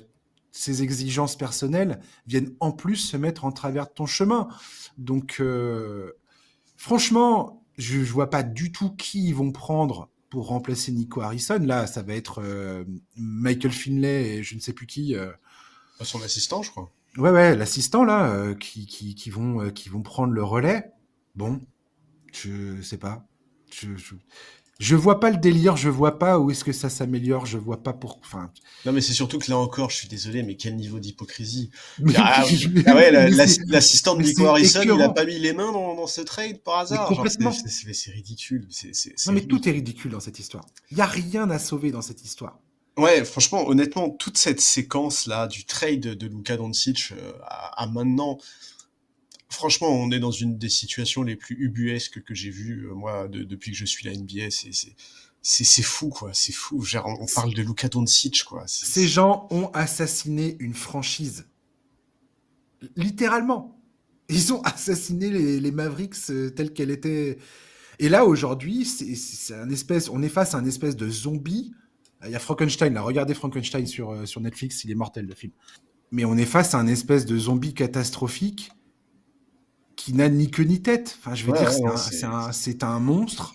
ses exigences personnelles viennent en plus se mettre en travers de ton chemin. Donc, franchement, je vois pas du tout qui ils vont prendre pour remplacer Nico Harrison. Là, ça va être Michael Finlay et je ne sais plus qui. Son assistant, je crois. Ouais, l'assistant là, qui vont prendre le relais. Bon, je sais pas. Je vois pas le délire, je vois pas où est-ce que ça s'améliore, je vois pas pour. Enfin, Non, mais c'est surtout que là encore, je suis désolé, mais quel niveau d'hypocrisie. mais Ah, oui, ah ouais, c'est l'assistant de mais Nico c'est Harrison, il a écœurant, pas mis les mains dans ce trade par mais hasard. Genre, complètement. c'est ridicule. Non, C'est mais tout est ridicule. ridicule dans cette histoire. Il y a rien à sauver dans cette histoire. Ouais, franchement, honnêtement, toute cette séquence-là du trade de Luka Doncic à maintenant, franchement, on est dans une des situations les plus ubuesques que j'ai vues, moi, depuis que je suis la NBA. C'est fou, quoi. C'est fou. Genre, on parle de Luka Doncic, quoi. Ces gens ont assassiné une franchise, littéralement. Ils ont assassiné les Mavericks telle qu'elle était. Et là, aujourd'hui, on est face à un espèce de zombie. Il y a Frankenstein, là, regardez Frankenstein sur Netflix, il est mortel le film. Mais on est face à un espèce de zombie catastrophique qui n'a ni queue ni tête. Enfin, je veux Ouais, dire, ouais, non, c'est... c'est un monstre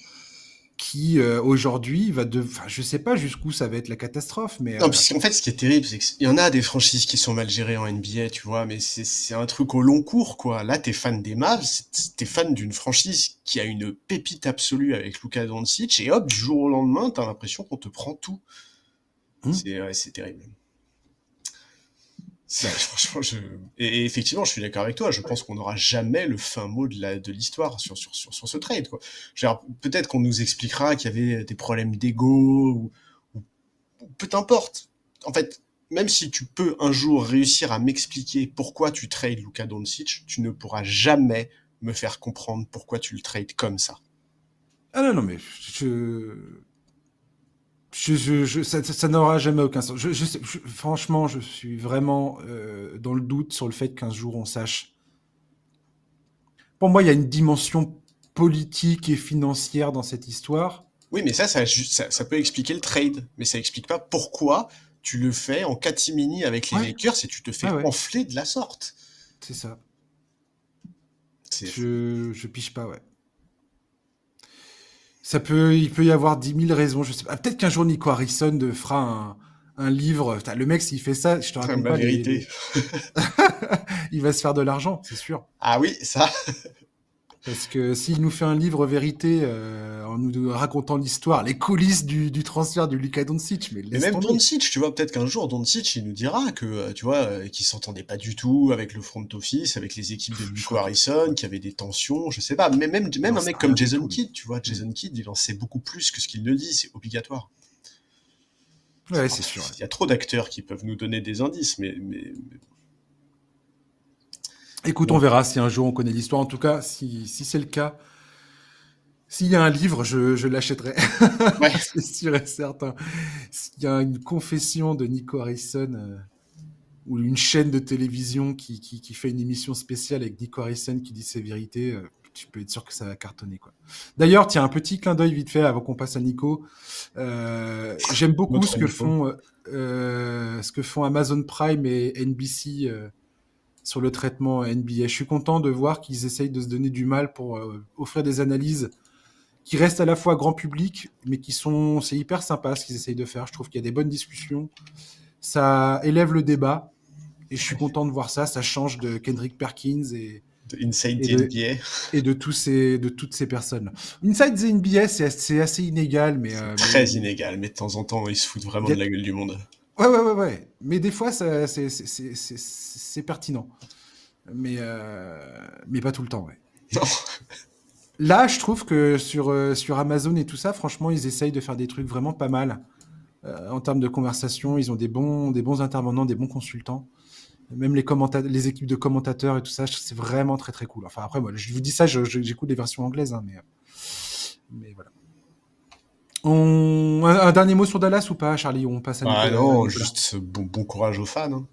qui, aujourd'hui, Enfin, je sais pas jusqu'où ça va être la catastrophe, mais... Non, puisqu'en fait, ce qui est terrible, c'est qu'il y en a des franchises qui sont mal gérées en NBA, tu vois, mais c'est un truc au long cours, quoi. Là, t'es fan des Mavs, t'es fan d'une franchise qui a une pépite absolue avec Luka Doncic, et hop, du jour au lendemain, t'as l'impression qu'on te prend tout. Ouais, c'est terrible. Franchement, et effectivement, je suis d'accord avec toi. Je pense qu'on n'aura jamais le fin mot de l'histoire sur ce trade, quoi. Genre, peut-être qu'on nous expliquera qu'il y avait des problèmes d'ego ou peu importe. En fait, même si tu peux un jour réussir à m'expliquer pourquoi tu trades Luka Doncic, tu ne pourras jamais me faire comprendre pourquoi tu le trades comme ça. Ah non, non, mais ça n'aura jamais aucun sens. Franchement, je suis vraiment dans le doute sur le fait qu'un jour on sache. Pour moi, il y a une dimension politique et financière dans cette histoire. Oui, mais ça peut expliquer le trade, mais ça explique pas pourquoi tu le fais en catimini avec les Ouais, Lakers et tu te fais ouais, enfler de la sorte. c'est ça. C'est Je pige pas, ouais. Il peut y avoir 10 000 raisons, je sais pas. Peut-être qu'un jour Nico Harrison fera un livre. Putain, le mec, s'il fait ça, je te raconte ma pas vérité. il va se faire de l'argent, c'est sûr. Ah oui, ça. Parce que s'il nous fait un livre vérité en nous racontant l'histoire, les coulisses du transfert du Luka Doncic, mais Mais laisse même tomber. Doncic, tu vois, peut-être qu'un jour Doncic, il nous dira que, tu vois, qu'il s'entendait pas du tout avec le front office, avec les équipes de Je Nico crois qu'il Harrison, qu'il y avait des tensions, je sais pas. Mais il même en un sait mec rien comme du Jason tout, lui. Kidd, tu vois, Mm. Jason Kidd, il en sait beaucoup plus que ce qu'il ne dit, c'est obligatoire. Ouais, c'est sûr. Ouais. Il y a trop d'acteurs qui peuvent nous donner des indices, Écoute, on bon. verra si un jour on connaît l'histoire. En tout cas, si c'est le cas, s'il y a un livre, je l'achèterai. Ouais. C'est sûr et certain. S'il y a une confession de Nico Harrison ou une chaîne de télévision qui fait une émission spéciale avec Nico Harrison qui dit ses vérités, tu peux être sûr que ça va cartonner, quoi. D'ailleurs, tiens, un petit clin d'œil vite fait avant qu'on passe à Nico. J'aime beaucoup Notre Nico. ce que font Amazon Prime et NBC sur le traitement NBA. Je suis content de voir qu'ils essayent de se donner du mal pour offrir des analyses qui restent à la fois grand public, mais c'est hyper sympa ce qu'ils essayent de faire. Je trouve qu'il y a des bonnes discussions. Ça élève le débat. Et je suis content de voir ça. Ça change de Kendrick Perkins Inside et the de, NBA. et de toutes ces personnes. Inside the NBA, c'est assez inégal, C'est mais très inégal, mais de temps en temps, ils se foutent vraiment y a- de la gueule du monde. ouais. Mais des fois, c'est pertinent. Mais pas tout le temps, ouais. Non. Là, je trouve que sur Amazon et tout ça, franchement, ils essayent de faire des trucs vraiment pas mal. En termes de conversation, ils ont des bons intervenants, des bons consultants. Même les équipes de commentateurs et tout ça, c'est vraiment très très cool. Enfin après, moi, je vous dis ça, j'écoute les versions anglaises, hein, mais voilà. Un dernier mot sur Dallas ou pas, Charlie? On passe à Bah Nicolas. non, juste bon courage aux fans, hein.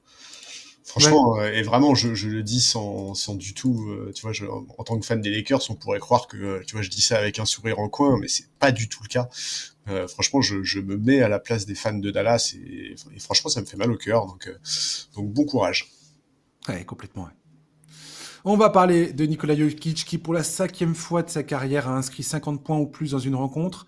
Ouais, Franchement, et vraiment, je le dis sans du tout, tu vois, en tant que fan des Lakers, on pourrait croire que, tu vois, je dis ça avec un sourire en coin, mais c'est pas du tout le cas. Franchement, je me mets à la place des fans de Dallas et franchement, ça me fait mal au cœur, donc bon courage. ouais, complètement. Ouais. On va parler de Nikola Jokic qui, pour la 5e fois de sa carrière, a inscrit 50 points ou plus dans une rencontre.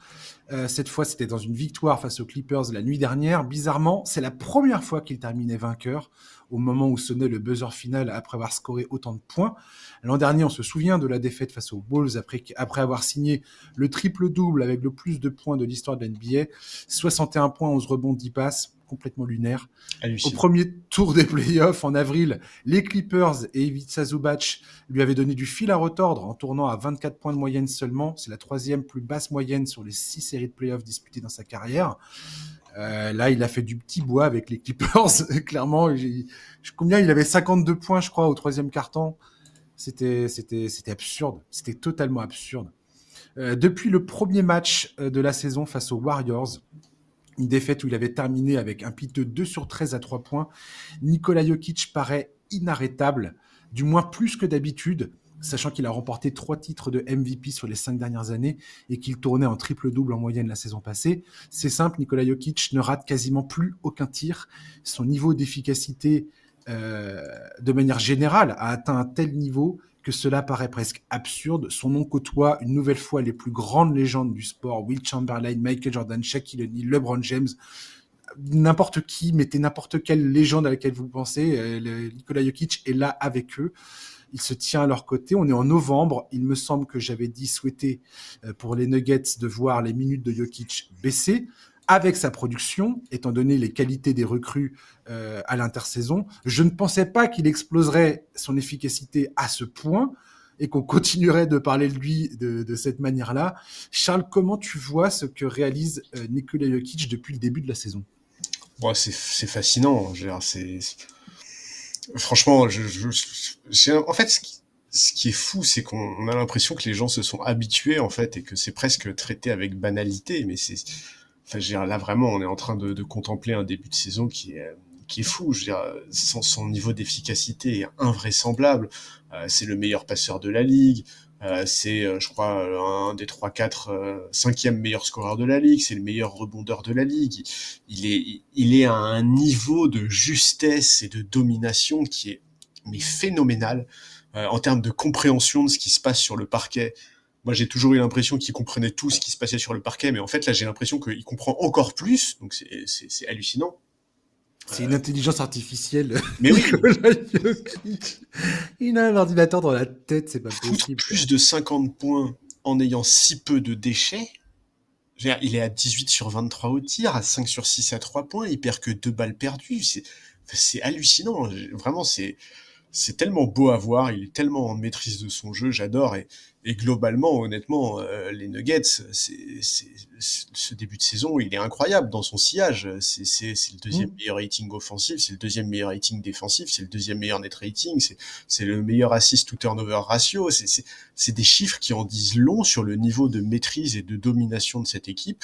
Cette fois, c'était dans une victoire face aux Clippers la nuit dernière. Bizarrement, c'est la première fois qu'il terminait vainqueur au moment où sonnait le buzzer final après avoir scoré autant de points. L'an dernier, on se souvient de la défaite face aux Bulls après avoir signé le triple-double avec le plus de points de l'histoire de l'NBA. 61 points, 11 rebonds, 10 passes, complètement lunaire. Au Hallucinant. premier tour des playoffs en avril, les Clippers et Ivica Zubac lui avaient donné du fil à retordre en tournant à 24 points de moyenne seulement. C'est la 3e plus basse moyenne sur les 6 séries de playoffs disputées dans sa carrière. Là, il a fait du petit bois avec les Clippers. Clairement, combien il avait 52 points, je crois, au 3e quart-temps. C'était absurde. C'était totalement absurde. Depuis le premier match de la saison face aux Warriors, une défaite où il avait terminé avec un piteux 2 sur 13 à 3 points, Nikola Jokic paraît inarrêtable, du moins plus que d'habitude, sachant qu'il a remporté 3 titres de MVP sur les 5 dernières années et qu'il tournait en triple-double en moyenne la saison passée. C'est simple, Nikola Jokic ne rate quasiment plus aucun tir. Son niveau d'efficacité, de manière générale, a atteint un tel niveau que cela paraît presque absurde. Son nom côtoie une nouvelle fois les plus grandes légendes du sport, Will Chamberlain, Michael Jordan, Shaquille O'Neal, LeBron James, n'importe qui, mettez n'importe quelle légende à laquelle vous pensez, Nikola Jokic est là avec eux. Il se tient à leur côté. On est en novembre. Il me semble que j'avais dit souhaiter pour les Nuggets de voir les minutes de Jokic baisser avec sa production, étant donné les qualités des recrues à l'intersaison. Je ne pensais pas qu'il exploserait son efficacité à ce point et qu'on continuerait de parler de lui de cette manière-là. Charles, comment tu vois ce que réalise Nikola Jokic depuis le début de la saison? Bon, c'est fascinant. Franchement, en fait, ce qui est fou, c'est qu'on a l'impression que les gens se sont habitués, en fait, et que c'est presque traité avec banalité, mais enfin, je veux dire, là, vraiment, on est en train de contempler un début de saison qui est fou. Je veux dire, son niveau d'efficacité est invraisemblable. C'est le meilleur passeur de la ligue. C'est, je crois, un des 3, 4, 5e meilleur scoreur de la ligue. C'est le meilleur rebondeur de la ligue. Il est à un niveau de justesse et de domination qui est mais phénoménal en termes de compréhension de ce qui se passe sur le parquet. Moi, j'ai toujours eu l'impression qu'il comprenait tout ce qui se passait sur le parquet, mais en fait, là, j'ai l'impression qu'il comprend encore plus, donc c'est hallucinant. C'est une intelligence artificielle. Mais oui, Nikola Jokic. Il a un ordinateur dans la tête, c'est pas foutre possible. plus de 50 points en ayant si peu de déchets. Je veux dire, il est à 18 sur 23 au tir, à 5 sur 6 à 3 points, il perd que 2 balles perdues. C'est hallucinant. Vraiment, c'est tellement beau à voir, il est tellement en maîtrise de son jeu, j'adore. Et globalement, honnêtement, les Nuggets, ce début de saison, il est incroyable dans son sillage. C'est le deuxième Mm. meilleur rating offensif, c'est le deuxième meilleur rating défensif, c'est le deuxième meilleur net rating, c'est le meilleur assist to turnover ratio. C'est des chiffres qui en disent long sur le niveau de maîtrise et de domination de cette équipe.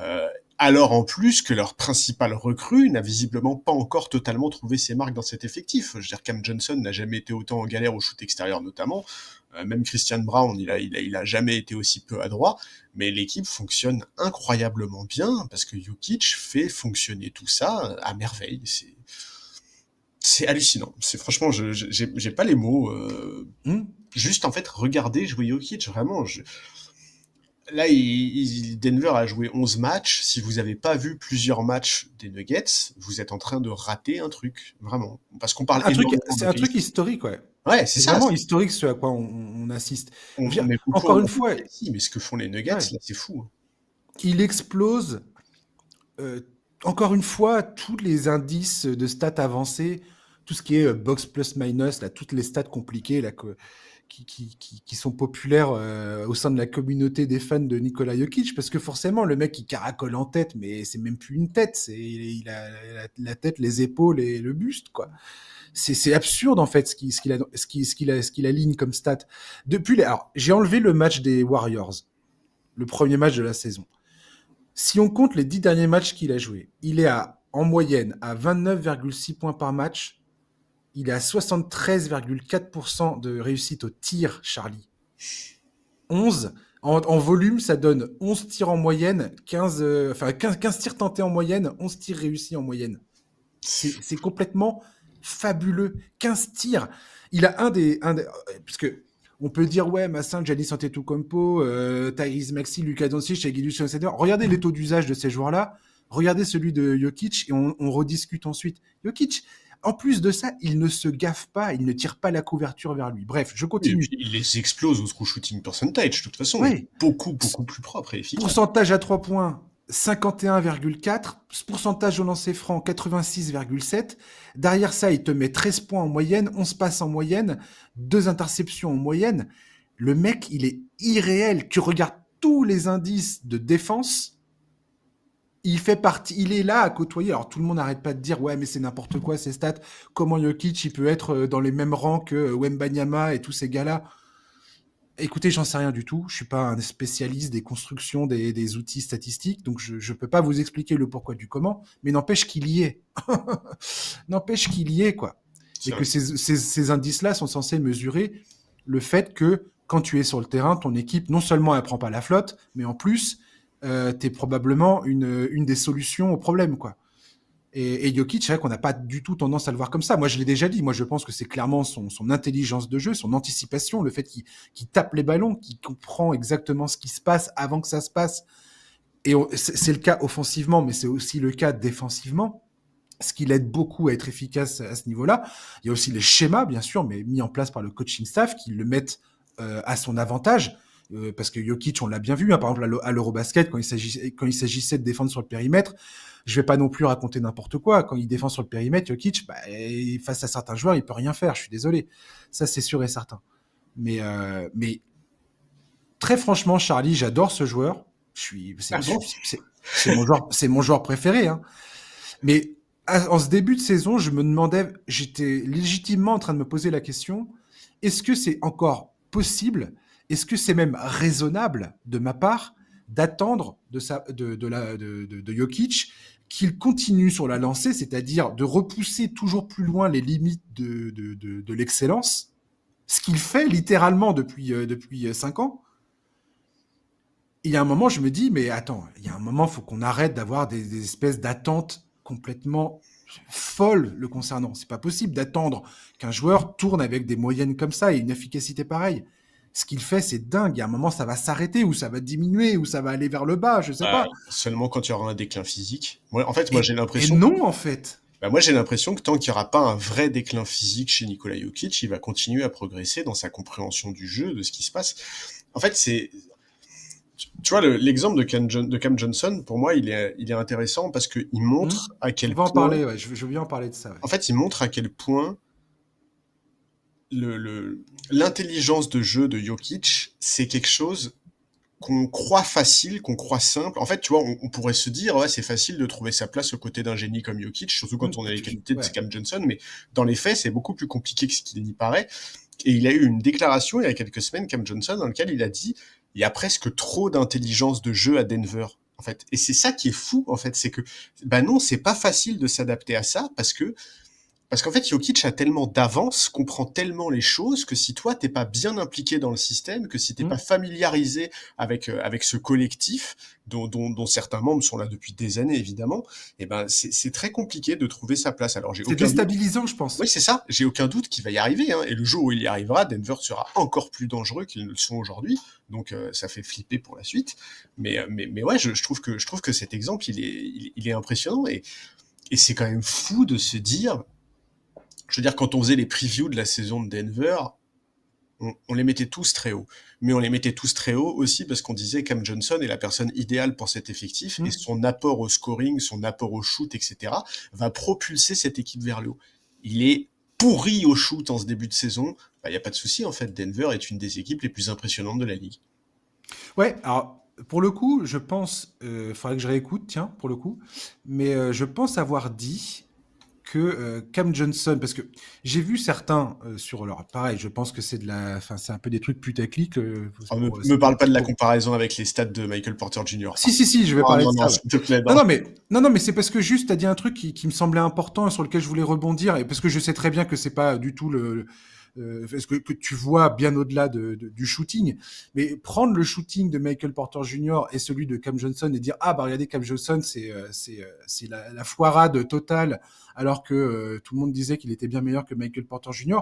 Euh, alors en plus que leur principal recrue n'a visiblement pas encore totalement trouvé ses marques dans cet effectif. Je veux dire, Cam Johnson n'a jamais été autant en galère au shoot extérieur notamment. Même Christian Brown, il a jamais été aussi peu adroit. Mais l'équipe fonctionne incroyablement bien parce que Jokic fait fonctionner tout ça à merveille. C'est hallucinant. C'est franchement, j'ai pas les mots. Mm. Juste en fait, regarder jouer Jokic, vraiment. là, Denver a joué 11 matchs. Si vous n'avez pas vu plusieurs matchs des Nuggets, vous êtes en train de rater un truc, vraiment. Parce qu'on parle énormément C'est de un truc Casey. historique, ouais. Ouais, c'est C'est ça. vraiment historique ce à quoi on assiste. Je veux On dire, met beaucoup encore en une avant fois, Casey, mais ce que font les Nuggets, ouais, là, c'est fou, hein. il explose. euh, Encore une fois, tous les indices de stats avancés, tout ce qui est box plus minus, là, toutes les stats compliquées là, qui sont populaires au sein de la communauté des fans de Nikola Jokic, parce que forcément, le mec, il caracole en tête, mais c'est même plus une tête, il a la tête, les épaules et le buste, quoi. C'est absurde, en fait, ce qu'il aligne comme stat. Alors, j'ai enlevé le match des Warriors, le premier match de la saison. Si on compte les 10 derniers matchs qu'il a joués, il est en moyenne à 29,6 points par match. Il est à 73,4% de réussite au tir, Charlie. 11. En volume, ça donne 11 tirs en moyenne, 15 tirs tentés en moyenne, 11 tirs réussis en moyenne. C'est complètement fabuleux. 15 tirs. Il a parce que on peut dire, ouais, Massin, Giannis Antetokounmpo, Tyrese Maxey, Luka Doncic et Gilgeous Alexander. Regardez les taux d'usage de ces joueurs-là. Regardez celui de Jokic et on rediscute ensuite. Jokic, en plus de ça, il ne se gaffe pas, il ne tire pas la couverture vers lui. Bref, je Oui, et puis continue. il les explose au true shooting percentage, de toute façon. Il est Oui, beaucoup plus propre et efficace. pourcentage à 3 points, 51,4. Pourcentage au lancer franc, 86,7. Derrière ça, il te met 13 points en moyenne, 11 passes en moyenne, 2 interceptions en moyenne. Le mec, il est irréel. Tu regardes tous les indices de défense, il est là à côtoyer. Alors tout le monde n'arrête pas de dire, ouais, mais c'est n'importe quoi ces stats. Comment Jokic, il peut être dans les mêmes rangs que Wembanyama et tous ces gars-là. Écoutez, j'en sais rien du tout. Je suis pas un spécialiste des constructions des outils statistiques, donc je peux pas vous expliquer le pourquoi du comment, mais n'empêche qu'il y est. N'empêche qu'il y est, quoi. Et C'est que vrai. ces indices-là sont censés mesurer le fait que quand tu es sur le terrain, ton équipe, non seulement elle prend pas la flotte, mais en plus, tu es probablement une des solutions au problème, quoi. Et Jokic, c'est vrai qu'on n'a pas du tout tendance à le voir comme ça. Moi, je l'ai déjà dit. Moi, je pense que c'est clairement son intelligence de jeu, son anticipation, le fait qu'il tape les ballons, qu'il comprend exactement ce qui se passe avant que ça se passe. Et c'est le cas offensivement, mais c'est aussi le cas défensivement. Ce qui l'aide beaucoup à être efficace à ce niveau-là. Il y a aussi les schémas, bien sûr, mais mis en place par le coaching staff qui le mettent à son avantage. Parce que Jokic, on l'a bien vu, hein, par exemple à l'Eurobasket, quand il s'agissait de défendre sur le périmètre, je vais pas non plus raconter n'importe quoi. Quand il défend sur le périmètre, Jokic, bah, face à certains joueurs, il peut rien faire. Je suis désolé. Ça, c'est sûr et certain. Mais très franchement, Charlie, j'adore ce joueur. Ah bon? C'est mon joueur préféré. Hein. Mais en ce début de saison, je me demandais, j'étais légitimement en train de me poser la question, est-ce que c'est encore possible, est-ce que c'est même raisonnable de ma part d'attendre de Jokic qu'il continue sur la lancée, c'est-à-dire de repousser toujours plus loin les limites de l'excellence, ce qu'il fait littéralement depuis 5 ans. Il y a un moment, je me dis, mais attends, il y a un moment, il faut qu'on arrête d'avoir des espèces d'attentes complètement folles le concernant. C'est pas possible d'attendre qu'un joueur tourne avec des moyennes comme ça et une efficacité pareille. Ce qu'il fait, c'est dingue. Il y a un moment, ça va s'arrêter ou ça va diminuer ou ça va aller vers le bas, je sais Bah, pas. seulement quand il y aura un déclin physique. En fait, Et non, en fait. moi j'ai l'impression que tant qu'il n'y aura pas un vrai déclin physique chez Nikola Jokic, il va continuer à progresser dans sa compréhension du jeu, de ce qui se passe. En fait, tu vois, l'exemple de Cam Johnson, pour moi, il est intéressant parce qu'il Hmm. montre à On quel va en point, parler, ouais. Je veux bien en parler de ça. Ouais. en fait, il montre à quel point l'intelligence de jeu de Jokic, c'est quelque chose qu'on croit facile, qu'on croit simple. En fait, tu vois, on pourrait se dire, ouais, c'est facile de trouver sa place aux côtés d'un génie comme Jokic, surtout quand on a les qualités de Ouais. Cam Johnson, mais dans les faits, c'est beaucoup plus compliqué que ce qu'il n'y paraît. Et il a eu une déclaration il y a quelques semaines, Cam Johnson, dans laquelle il a dit, il y a presque trop d'intelligence de jeu à Denver. En fait. Et c'est ça qui est fou, en fait, c'est que, bah non, c'est pas facile de s'adapter à ça parce que Parce qu'en fait, Jokic a tellement d'avance, comprend tellement les choses que si toi t'es pas bien impliqué dans le système, que si t'es pas Hmm. familiarisé avec ce collectif dont certains membres sont là depuis des années évidemment, et ben c'est très compliqué de trouver sa place. Alors j'ai C'est aucun doute. déstabilisant, je Oui, pense. c'est ça. J'ai aucun doute qu'il va y arriver, hein. Et le jour où il y arrivera, Denver sera encore plus dangereux qu'ils ne le sont aujourd'hui. Donc ça fait flipper pour la suite. Mais ouais, je trouve que cet exemple il est impressionnant et c'est quand même fou de se dire. Je veux dire, quand on faisait les previews de la saison de Denver, on les mettait tous très haut. Mais on les mettait tous très haut aussi parce qu'on disait Cam Johnson est la personne idéale pour cet effectif et Hmm. son apport au scoring, son apport au shoot, etc. va propulser cette équipe vers le haut. Il est pourri au shoot en ce début de saison. Il n'y a pas de souci, en fait. Denver est une des équipes les plus impressionnantes de la ligue. Ouais, alors pour le coup, je pense, faudrait que je réécoute, tiens, pour le coup, mais je pense avoir dit que Cam Johnson, parce que j'ai vu certains sur leur, pareil, je pense que c'est de la, enfin c'est un peu des trucs putaclic, Alors, me c'est parle pas de la pour- comparaison avec les stats de Michael Porter Jr. Si, si, si, je vais Oh parler de non, non, ça. Ouais. s'il te plaît, Non, non. non, mais, non, non, mais c'est parce que juste, tu as dit un truc qui me semblait important et sur lequel je voulais rebondir, et parce que je sais très bien que c'est pas du tout parce que tu vois bien au-delà du shooting, mais prendre le shooting de Michael Porter Jr. et celui de Cam Johnson et dire ah bah regardez Cam Johnson c'est la foirade totale alors que tout le monde disait qu'il était bien meilleur que Michael Porter Jr.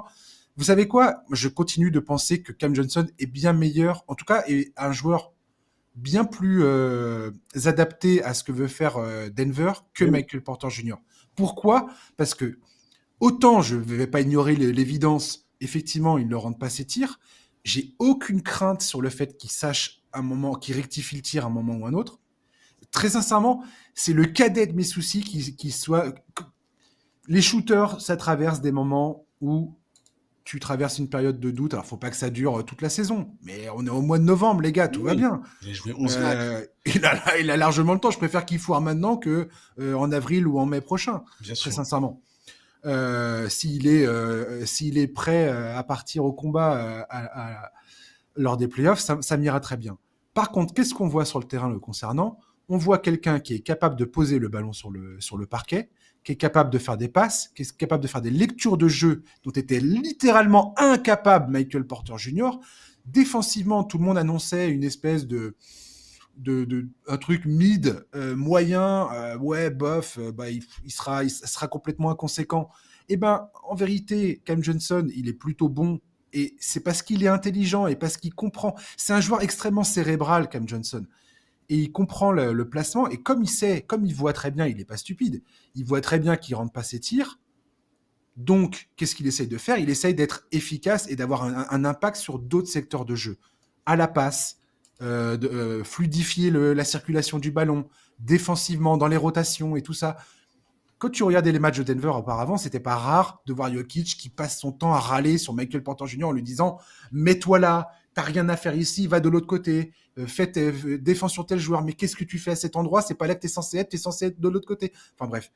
Vous savez quoi? Je continue de penser que Cam Johnson est bien meilleur, en tout cas est un joueur bien plus adapté à ce que veut faire Denver que Mais oui. Michael Porter Jr. Pourquoi? Parce que autant je ne vais pas ignorer l'évidence, effectivement, il ne rentre pas ses tirs. J'ai aucune crainte sur le fait qu'il sache un moment, qu'il rectifie le tir à un moment ou un autre. Très sincèrement, c'est le cadet de mes soucis qui soit. Les shooters, ça traverse des moments où tu traverses une période de doute. Alors, faut pas que ça dure toute la saison, mais on est au mois de novembre, les gars, Oui, tout va oui. bien. Il a joué 11 matchs, Il a largement le temps. Je préfère qu'il foire maintenant que en avril ou en mai prochain, bien très sûr. sincèrement. S'il est prêt à partir au combat lors des playoffs, ça m'ira très bien. Par contre, qu'est-ce qu'on voit sur le terrain le concernant? On voit quelqu'un qui est capable de poser le ballon sur le parquet, qui est capable de faire des passes, qui est capable de faire des lectures de jeu dont était littéralement incapable Michael Porter Jr. Défensivement, tout le monde annonçait une espèce un truc mid, moyen, ouais, bof, bah, il sera complètement inconséquent. Et ben, en vérité, Cam Johnson, il est plutôt bon. Et c'est parce qu'il est intelligent et parce qu'il comprend. C'est un joueur extrêmement cérébral, Cam Johnson. Et il comprend le placement. Et comme il sait, comme il voit très bien, il n'est pas stupide. Il voit très bien qu'il ne rentre pas ses tirs. Donc, qu'est-ce qu'il essaye de faire? Il essaye d'être efficace et d'avoir un impact sur d'autres secteurs de jeu. À la passe, fluidifier la circulation du ballon, défensivement, dans les rotations et tout ça. Quand tu regardais les matchs de Denver auparavant, c'était pas rare de voir Jokic qui passe son temps à râler sur Michael Porter Jr. en lui disant mets-toi là, t'as rien à faire ici, va de l'autre côté, défends sur tel joueur, mais qu'est-ce que tu fais à cet endroit? C'est pas là que t'es censé être de l'autre côté. Enfin bref,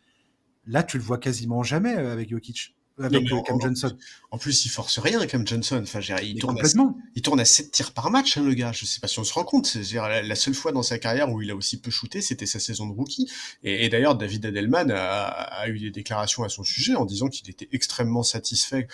là tu le vois quasiment jamais avec Jokic, Non, mais avec Cam Johnson. en plus, il force rien, Cam Johnson. Enfin, je veux dire, Mais complètement. il tourne à 7 tirs par match, hein, le gars. Je sais pas si on se rend compte. C'est-à-dire, la seule fois dans sa carrière où il a aussi peu shooté, c'était sa saison de rookie. Et d'ailleurs, David Adelman a eu des déclarations à son sujet en disant qu'il était extrêmement satisfait,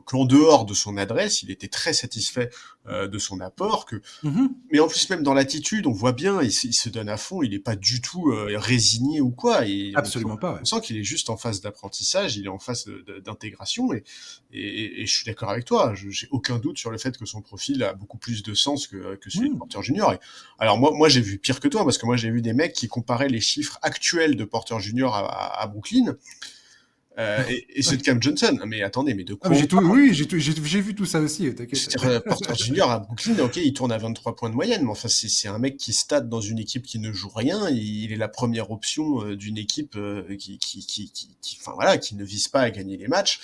qu'en dehors de son adresse, il était très satisfait de son apport, que Mm-hmm. mais en plus, même dans l'attitude, on voit bien, il se donne à fond, il est pas du tout résigné ou quoi. Absolument pas. On Ouais. sent qu'il est juste en phase d'apprentissage, il est en phase d'intégration, et je suis d'accord avec toi. J'ai aucun doute sur le fait que son profil a beaucoup plus de sens que celui de Mm. Porter Junior. Alors moi j'ai vu pire que toi, parce que moi j'ai vu des mecs qui comparaient les chiffres actuels de Porter Junior à Brooklyn et ceux de Cam Johnson. Mais attendez, mais de Ah, mais quoi on parle? oui, j'ai vu tout ça aussi, Je veux t'inquiète. dire, Porter Junior à Brooklyn, ok, il tourne à 23 points de moyenne, mais enfin, c'est un mec qui stade dans une équipe qui ne joue rien. Il est la première option d'une équipe enfin voilà, qui ne vise pas à gagner les matchs,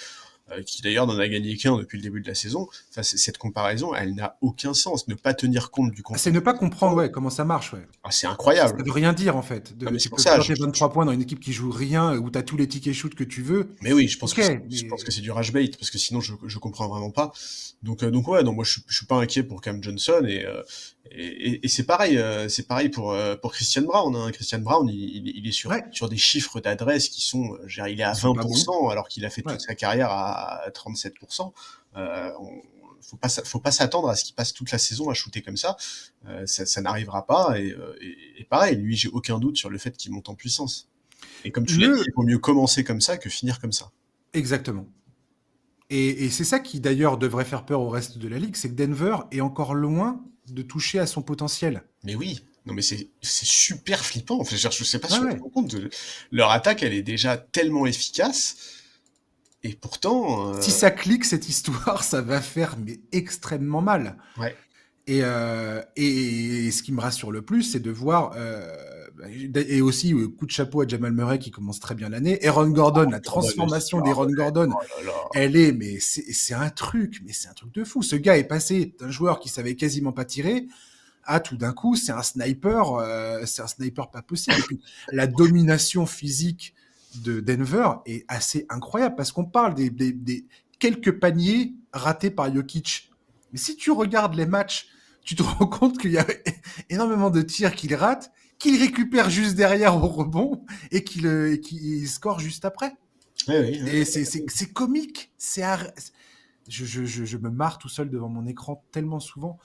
qui d'ailleurs n'en a gagné qu'un depuis le début de la saison. Enfin, cette comparaison, elle n'a aucun sens. Ne pas tenir compte du C'est ne contexte. pas comprendre ouais, comment ça marche. Ouais. Ah, c'est Ça incroyable. veut rien dire en fait. Non, mais c'est Tu pour peux ça. planter 23 points dans une équipe qui joue rien, où tu as tous les tickets shoot que tu veux. Mais oui, Ok, je pense que mais c'est du rage bait parce que sinon je comprends vraiment pas. Donc ouais, non, moi je suis pas inquiet pour Cam Johnson Et c'est pareil, pour Christian Brown, hein. Christian Brown, il est Ouais, sur des chiffres d'adresse qui sont, je veux dire, il est à ils sont pas bons. 20%, alors qu'il a fait Ouais. toute sa carrière à 37%. Faut pas s'attendre à ce qu'il passe toute la saison à shooter comme ça. Ça n'arrivera pas. Et pareil, lui, j'ai aucun doute sur le fait qu'il monte en puissance. Et comme tu l'as dit, il Le, vaut mieux commencer comme ça que finir comme ça. exactement. Et c'est ça qui d'ailleurs devrait faire peur au reste de la ligue, c'est que Denver est encore loin de toucher à son potentiel. Mais oui, non mais c'est super flippant. Enfin, je sais pas Ouais, si on se ouais. rend compte leur attaque, elle est déjà tellement efficace. Et pourtant, Si ça clique cette histoire, ça va faire mais extrêmement mal. ouais, Et ce qui me rassure le plus, c'est de voir, et aussi coup de chapeau à Jamal Murray qui commence très bien l'année. Aaron Gordon, la Gordon aussi. transformation Ah d'Aaron ouais, Gordon, oh là là. elle est, c'est un truc, mais c'est un truc de fou. Ce gars est passé d'un joueur qui savait quasiment pas tirer à tout d'un coup, c'est un sniper pas possible. Et puis la domination physique de Denver est assez incroyable parce qu'on parle des quelques paniers ratés par Jokic. Mais si tu regardes les matchs, tu te rends compte qu'il y a énormément de tirs qu'il rate, qu'il récupère juste derrière au rebond et qu'il score juste après. Ouais, oui, ouais, Et ouais. c'est comique. Je me marre tout seul devant mon écran tellement souvent.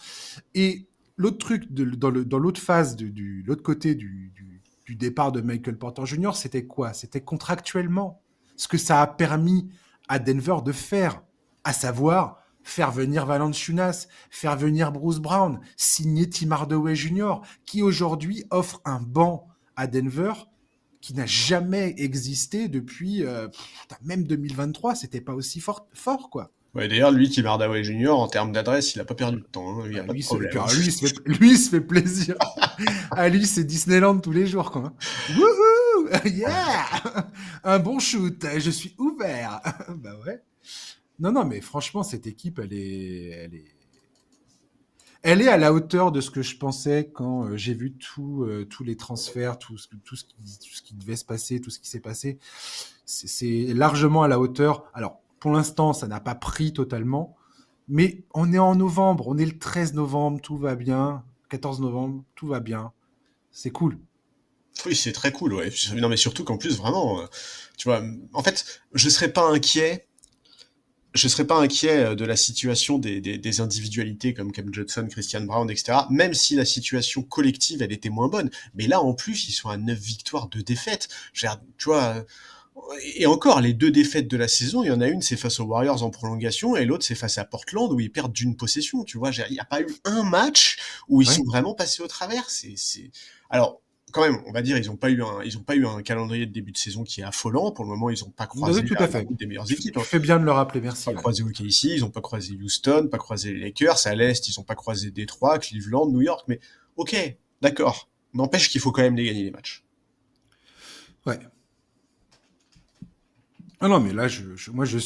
Et l'autre truc, dans l'autre phase, l'autre côté du départ de Michael Porter Jr., c'était quoi? C'était contractuellement ce que ça a permis à Denver de faire, à savoir faire venir Valanciunas, faire venir Bruce Brown, signer Tim Hardaway Jr., qui aujourd'hui offre un banc à Denver qui n'a jamais existé depuis même 2023, c'était pas aussi fort quoi. Ouais, d'ailleurs, lui, Tim Hardaway Jr., en termes d'adresse, il a pas perdu de temps, hein. Il y a Ah, pas de et problème, puis hein. alors, lui, il se fait plaisir. À lui, c'est Disneyland tous les jours, quoi. Wouhou! Yeah! Un bon shoot, je suis ouvert. Bah ouais. Non, non, mais franchement, cette équipe, elle est à la hauteur de ce que je pensais quand j'ai vu tous les transferts, tout ce qui devait se passer, tout ce qui s'est passé. C'est largement à la hauteur. Alors, pour l'instant, ça n'a pas pris totalement, mais on est en novembre, on est le 13 novembre, tout va bien. 14 novembre, tout va bien. C'est cool. Oui, c'est très cool, ouais. Non, mais surtout qu'en plus, vraiment, tu vois, en fait, je serais pas inquiet de la situation des individualités comme Cam Johnson, Christian Brown, etc. Même si la situation collective, elle était moins bonne. Mais là, en plus, ils sont à 9 victoires, 2 défaites. Tu vois, et encore, les 2 défaites de la saison, il y en a une, c'est face aux Warriors en prolongation, et l'autre, c'est face à Portland, où ils perdent d'une possession, tu vois. Il n'y a pas eu un match où ils sont Ouais. vraiment passés au travers. Alors, quand même, on va dire, ils ont pas eu un calendrier de début de saison qui est affolant. Pour le moment, ils n'ont pas Oui, croisé tout à la fait. route des meilleures Tu, équipes, tu hein. fais bien de le rappeler, Ils n'ont merci. pas Ouais. croisé OKC, ils n'ont pas croisé Houston, pas croisé les Lakers. À l'Est, ils n'ont pas croisé Détroit, Cleveland, New York. Mais ok, d'accord. N'empêche qu'il faut quand même les gagner les matchs. Ouais. Ah non, mais là, moi, j'ai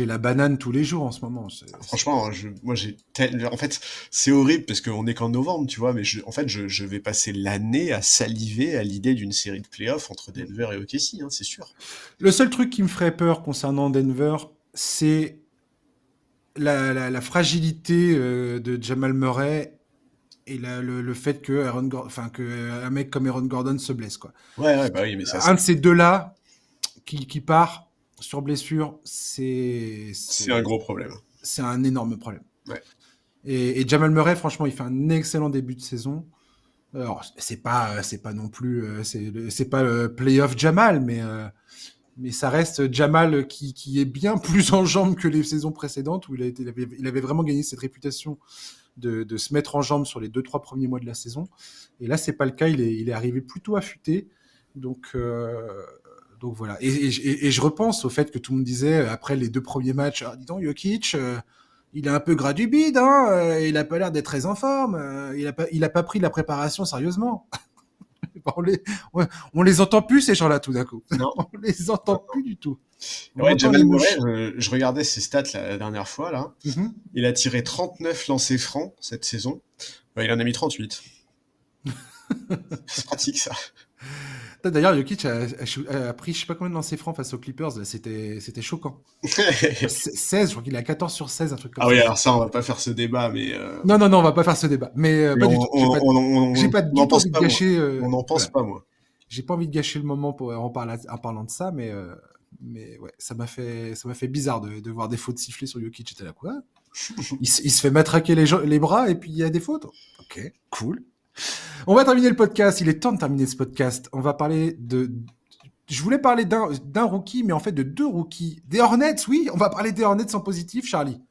la banane tous les jours en ce moment. Franchement, en fait, c'est horrible parce qu'on est qu'en novembre, tu vois, mais en fait, je vais passer l'année à saliver à l'idée d'une série de playoffs entre Denver et OKC, hein, c'est sûr. Le seul truc qui me ferait peur concernant Denver, c'est la fragilité de Jamal Murray et le fait que un mec comme Aaron Gordon se blesse quoi. Ouais, ouais, bah oui, mais ça, Un de ces deux-là qui part sur blessure, c'est un gros problème. c'est un énorme problème. Ouais. Et Jamal Murray, franchement, il fait un excellent début de saison. Alors, c'est pas non plus, c'est pas le playoff Jamal, mais ça reste Jamal qui est bien plus en jambes que les saisons précédentes où il avait vraiment gagné cette réputation de se mettre en jambes sur les 2-3 premiers mois de la saison. Et là, c'est pas le cas. Il est arrivé plutôt affûté. Donc, donc voilà. Et je repense au fait que tout le monde disait après les 2 premiers matchs, ah, dis donc, Jokic, il est un peu gras du bide, hein, il a pas l'air d'être très en forme, il a pas pris la préparation sérieusement. on, les, on les entend plus ces gens-là tout d'un coup. Non. On les entend plus du tout. On Ouais, entend Jamal les Murray, mouches. je regardais ses stats la dernière fois, là. Mhm. Il a tiré 39 lancers francs cette saison. Il en a mis 38. C'est pratique, ça. D'ailleurs, Jokic a pris je sais pas combien de lancers francs face aux Clippers. Là, c'était choquant. 16, je crois qu'il a 14 sur 16, un truc comme Ah oui, ça. alors ça, on va pas faire ce débat, mais, Non, non, non, on va pas faire ce débat. Mais mais pas du tout. J'ai pas on du n'en tout pense envie de pas, moi. gâcher. On n'en pense Voilà. pas, moi. J'ai pas envie de gâcher le moment en parlant de ça, mais ouais, ça m'a fait bizarre de voir des fautes sifflées sur Jokic. J'étais là, quoi? Il se fait matraquer les bras et puis il y a des fautes. Ok, cool. On va terminer le podcast. Il est temps de terminer ce podcast. On va parler de. Je voulais parler d'un rookie, mais en fait de deux rookies. Des Hornets, oui. On va parler des Hornets en positif, Charlie.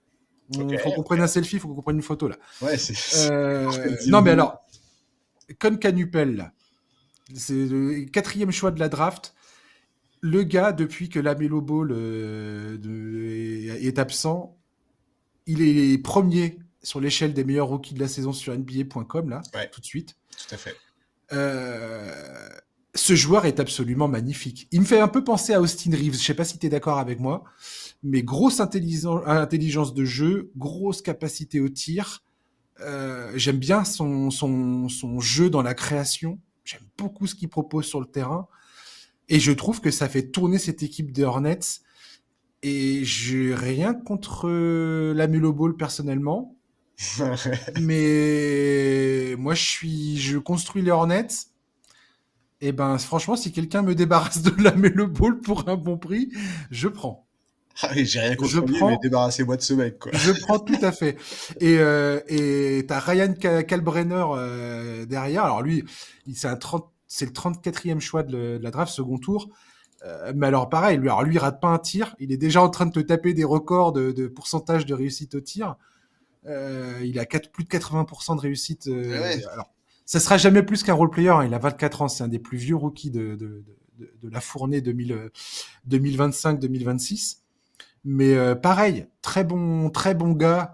Ok. Faut qu'on prenne un selfie, faut qu'on prenne une photo là. Ouais, Non, mais alors, Con Canupel, là. C'est le 4e choix de la draft. Le gars, depuis que Lamelo Ball est absent, il est premier sur l'échelle des meilleurs rookies de la saison sur NBA.com, là, Ouais. tout de suite. Tout à fait. Ce joueur est absolument magnifique. Il me fait un peu penser à Austin Reeves. Je sais pas si tu es d'accord avec moi, mais grosse intelligence de jeu, grosse capacité au tir. J'aime bien son jeu dans la création. J'aime beaucoup ce qu'il propose sur le terrain. Et je trouve que ça fait tourner cette équipe des Hornets. Et j'ai rien contre Lamelo Ball personnellement. Mais moi, je construis les Hornets. Et ben, franchement, si quelqu'un me débarrasse de Lamelo Ball pour un bon prix, je prends. Ah oui, j'ai rien Je contre lui, mais prends, débarrassez-moi de ce mec, quoi. je prends tout à fait. Et t'as Ryan Kalbrenner derrière. Alors lui, c'est le 34e choix de la draft, second tour. Mais alors pareil, lui, il rate pas un tir. Il est déjà en train de te taper des records de pourcentage de réussite au tir. Il a plus de 80% de réussite. Ouais. Alors, ça sera jamais plus qu'un role player. Hein. Il a 24 ans. C'est un des plus vieux rookies de la fournée 2025-2026. Mais pareil, très bon gars.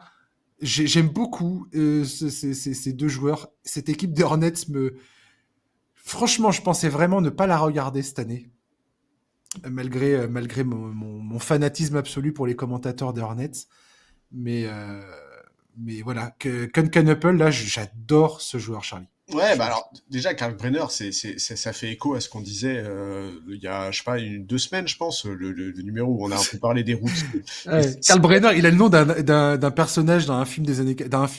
J'aime beaucoup ces deux joueurs. Cette équipe des Hornets franchement, je pensais vraiment ne pas la regarder cette année, malgré mon fanatisme absolu pour les commentateurs des Hornets. Mais voilà, Con Canupel, là, j'adore ce joueur, Charlie. Ouais, bah alors déjà Karl Brenner, ça fait écho à ce qu'on disait il y a, je sais pas, 2 semaines, je pense, le numéro où on a un peu parlé des routes. Karl Brenner, il a le nom d'un personnage d'un film Ouais.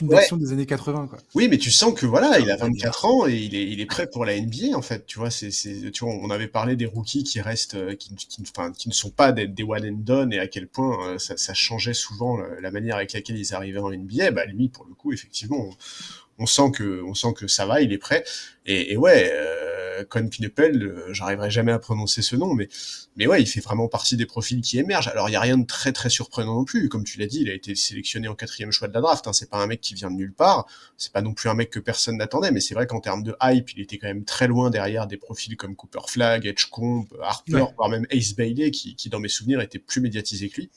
d'action des années 80, quoi. Oui, mais tu sens que voilà, il Karl a Brenner. 24 ans et il est prêt pour la NBA en fait. Tu vois, tu vois, on avait parlé des rookies qui restent, enfin, qui ne sont pas des one and done et à quel point ça changeait souvent la manière avec laquelle ils arrivaient en NBA. Bah lui, pour le coup, effectivement, on sent que ça va, il est prêt. Et ouais, Con Knuppel, j'arriverai jamais à prononcer ce nom, mais ouais, il fait vraiment partie des profils qui émergent. Alors il y a rien de très très surprenant non plus, comme tu l'as dit, il a été sélectionné en 4e choix de la draft. Hein. C'est pas un mec qui vient de nulle part, c'est pas non plus un mec que personne n'attendait, mais c'est vrai qu'en termes de hype, il était quand même très loin derrière des profils comme Cooper Flag, Edgecombe, Harper, Ouais. voire même Ace Bailey, qui dans mes souvenirs était plus médiatisé que lui.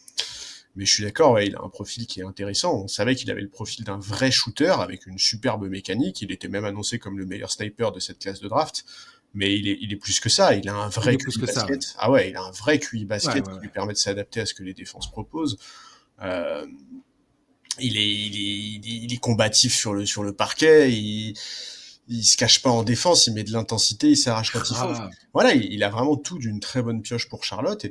Mais je suis d'accord, ouais, il a un profil qui est intéressant. On savait qu'il avait le profil d'un vrai shooter avec une superbe mécanique. Il était même annoncé comme le meilleur sniper de cette classe de draft. Mais il est plus que ça. Il a un Il vrai est plus QI que ça, ouais. basket. Ah ouais, il a un vrai QI Ouais, basket ouais, qui lui ouais. permet de s'adapter à ce que les défenses proposent. Euh, il est combatif sur le parquet. Il se cache pas en défense. Il met de l'intensité. Il s'arrache quand il faut. Ah, Voilà, il a vraiment tout d'une très bonne pioche pour Charlotte.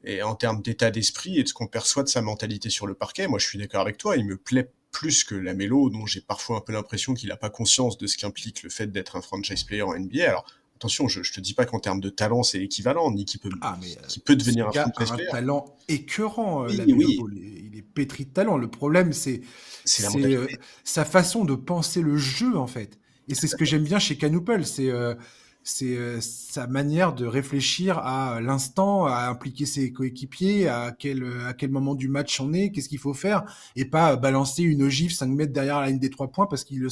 Et en termes d'état d'esprit et de ce qu'on perçoit de sa mentalité sur le parquet, moi je suis d'accord avec toi, il me plaît plus que Lamelo, dont j'ai parfois un peu l'impression qu'il n'a pas conscience de ce qu'implique le fait d'être un franchise player en NBA. Alors attention, je te dis pas qu'en termes de talent c'est équivalent, ni mais qu'il peut ce devenir un gars a franchise un player. talent écœurant, Oui, Lamelo oui, Ball. Il est pétri de talent. Le problème, c'est la c'est mentalité. sa façon de penser le jeu, en fait. Et c'est ce que j'aime bien chez Canupel, c'est sa manière de réfléchir à l'instant, à impliquer ses coéquipiers, à quel moment du match on est, qu'est-ce qu'il faut faire, et pas balancer une ogive 5 mètres derrière la ligne des 3 points parce qu'il se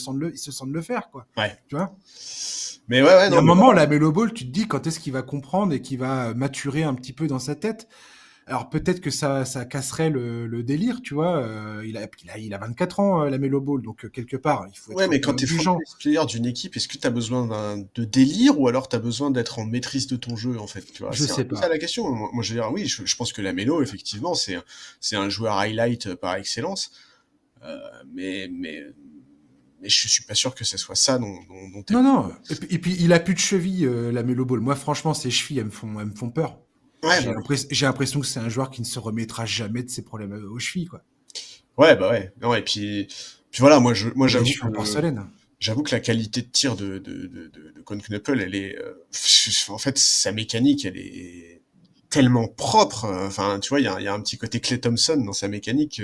sent de le faire, quoi. Ouais. Tu vois? Mais ouais, Il y a non, un mais moment, voilà. la Melo Ball, tu te dis quand est-ce qu'il va comprendre et qu'il va maturer un petit peu dans sa tête. Alors peut-être que ça casserait le délire, tu vois. Il a 24 ans, la Melo Ball, donc quelque part, il faut Ouais, être un mais peu quand t'es indulgent. franchise player d'une équipe, est-ce que t'as besoin de délire ou alors t'as besoin d'être en maîtrise de ton jeu, en fait, tu vois? Je C'est un sais peu ça pas. la question. Moi je veux dire, oui, je pense que la Mélo, effectivement, c'est un joueur highlight par excellence. Mais mais je suis pas sûr que ce soit ça dont Non, non. Et puis, il a plus de cheville, la Melo Ball. Moi, franchement, ses chevilles, elles me font peur. Ouais, J'ai l'impression que c'est un joueur qui ne se remettra jamais de ses problèmes aux chevilles, quoi. ouais, bah ouais. Non, et puis voilà, moi, Il a les cheveux en porcelaine. j'avoue que la qualité de tir de Knuppel, elle est, en fait, sa mécanique, elle est tellement propre. Enfin, tu vois, il y a un petit côté Klay Thompson dans sa mécanique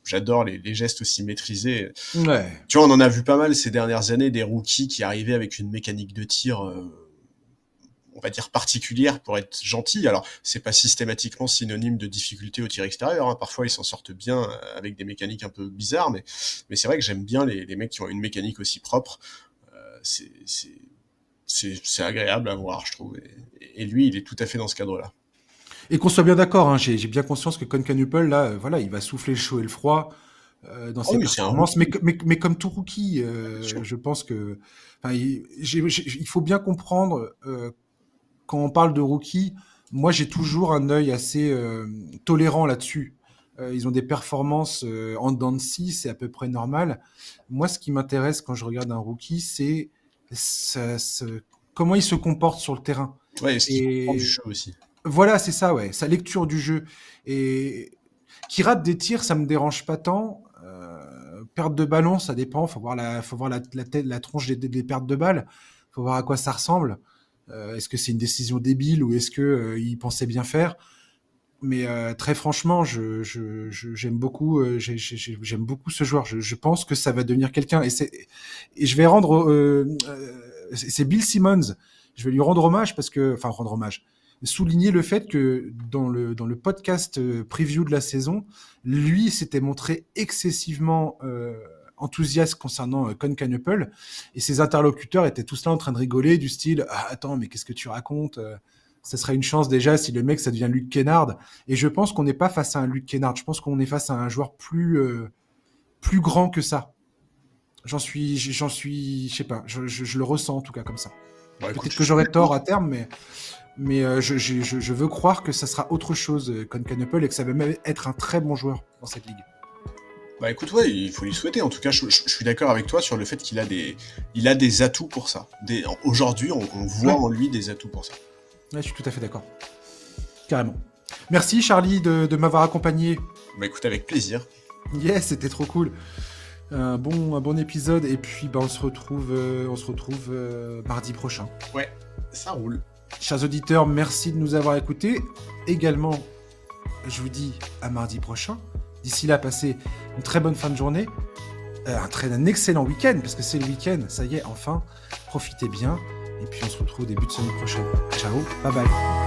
j'adore les gestes aussi maîtrisés. Ouais. Tu vois, on en a vu pas mal ces dernières années des rookies qui arrivaient avec une mécanique de tir, on va dire particulière pour être gentil. Alors, c'est pas systématiquement synonyme de difficulté au tir extérieur, hein. Parfois, ils s'en sortent bien avec des mécaniques un peu bizarres, mais c'est vrai que j'aime bien les mecs qui ont une mécanique aussi propre. C'est agréable à voir, je trouve. Et lui, il est tout à fait dans ce cadre-là. Et qu'on soit bien d'accord, hein, j'ai bien conscience que Concanupel, là, voilà, il va souffler le chaud et le froid dans Ah ses oui, c'est un performances, rookie, mais comme tout rookie, bien sûr. je pense que, enfin, il faut bien comprendre quand on parle de rookie, moi j'ai toujours un œil assez tolérant là-dessus. Ils ont des performances en dents de scie, c'est à peu près normal. Moi, ce qui m'intéresse quand je regarde un rookie, c'est comment il se comporte sur le terrain. Ouais, et ce qu'il comprend du Et jeu aussi. voilà, c'est ça, ouais, sa lecture du jeu. Et qui rate des tirs, ça me dérange pas tant. Perte de ballon, ça dépend. Faut voir la tête, la tronche des pertes de balles. Faut voir à quoi ça ressemble. Est-ce que c'est une décision débile ou est-ce que il pensait bien faire? Mais très franchement, j'aime beaucoup, j'aime beaucoup ce joueur. Je pense que ça va devenir quelqu'un. Et je vais rendre, c'est Bill Simmons. Je vais lui rendre hommage parce que, enfin, rendre hommage, souligner le fait que dans le podcast preview de la saison, lui s'était montré excessivement enthousiaste concernant Concanupel et ses interlocuteurs étaient tous là en train de rigoler du style ah, attends mais qu'est-ce que tu racontes ça serait une chance déjà si le mec ça devient Luke Kennard et je pense qu'on n'est pas face à un Luke Kennard, je pense qu'on est face à un joueur plus grand que ça. Je sais pas, je le ressens en tout cas comme ça. Bon, écoute, Peut-être je que suis j'aurais tort d'accord. à terme, mais je veux croire que ça sera autre chose, Concanupel, et que ça va même être un très bon joueur dans cette ligue. Bah écoute, ouais, il faut lui souhaiter. En tout cas, je suis d'accord avec toi sur le fait il a des atouts pour ça. Aujourd'hui, on voit Ouais, en lui des atouts pour ça. ouais, je suis tout à fait d'accord. Carrément. Merci Charlie de m'avoir accompagné. Bah écoute, avec plaisir. Yes, c'était trop cool. Un bon épisode, et puis bah, on se retrouve mardi prochain. Ouais, ça roule. Chers auditeurs, merci de nous avoir écoutés. Également, je vous dis à mardi prochain. D'ici là, passez une très bonne fin de journée, un excellent week-end, parce que c'est le week-end, ça y est, enfin. Profitez bien, et puis on se retrouve au début de semaine prochaine. Ciao, bye bye.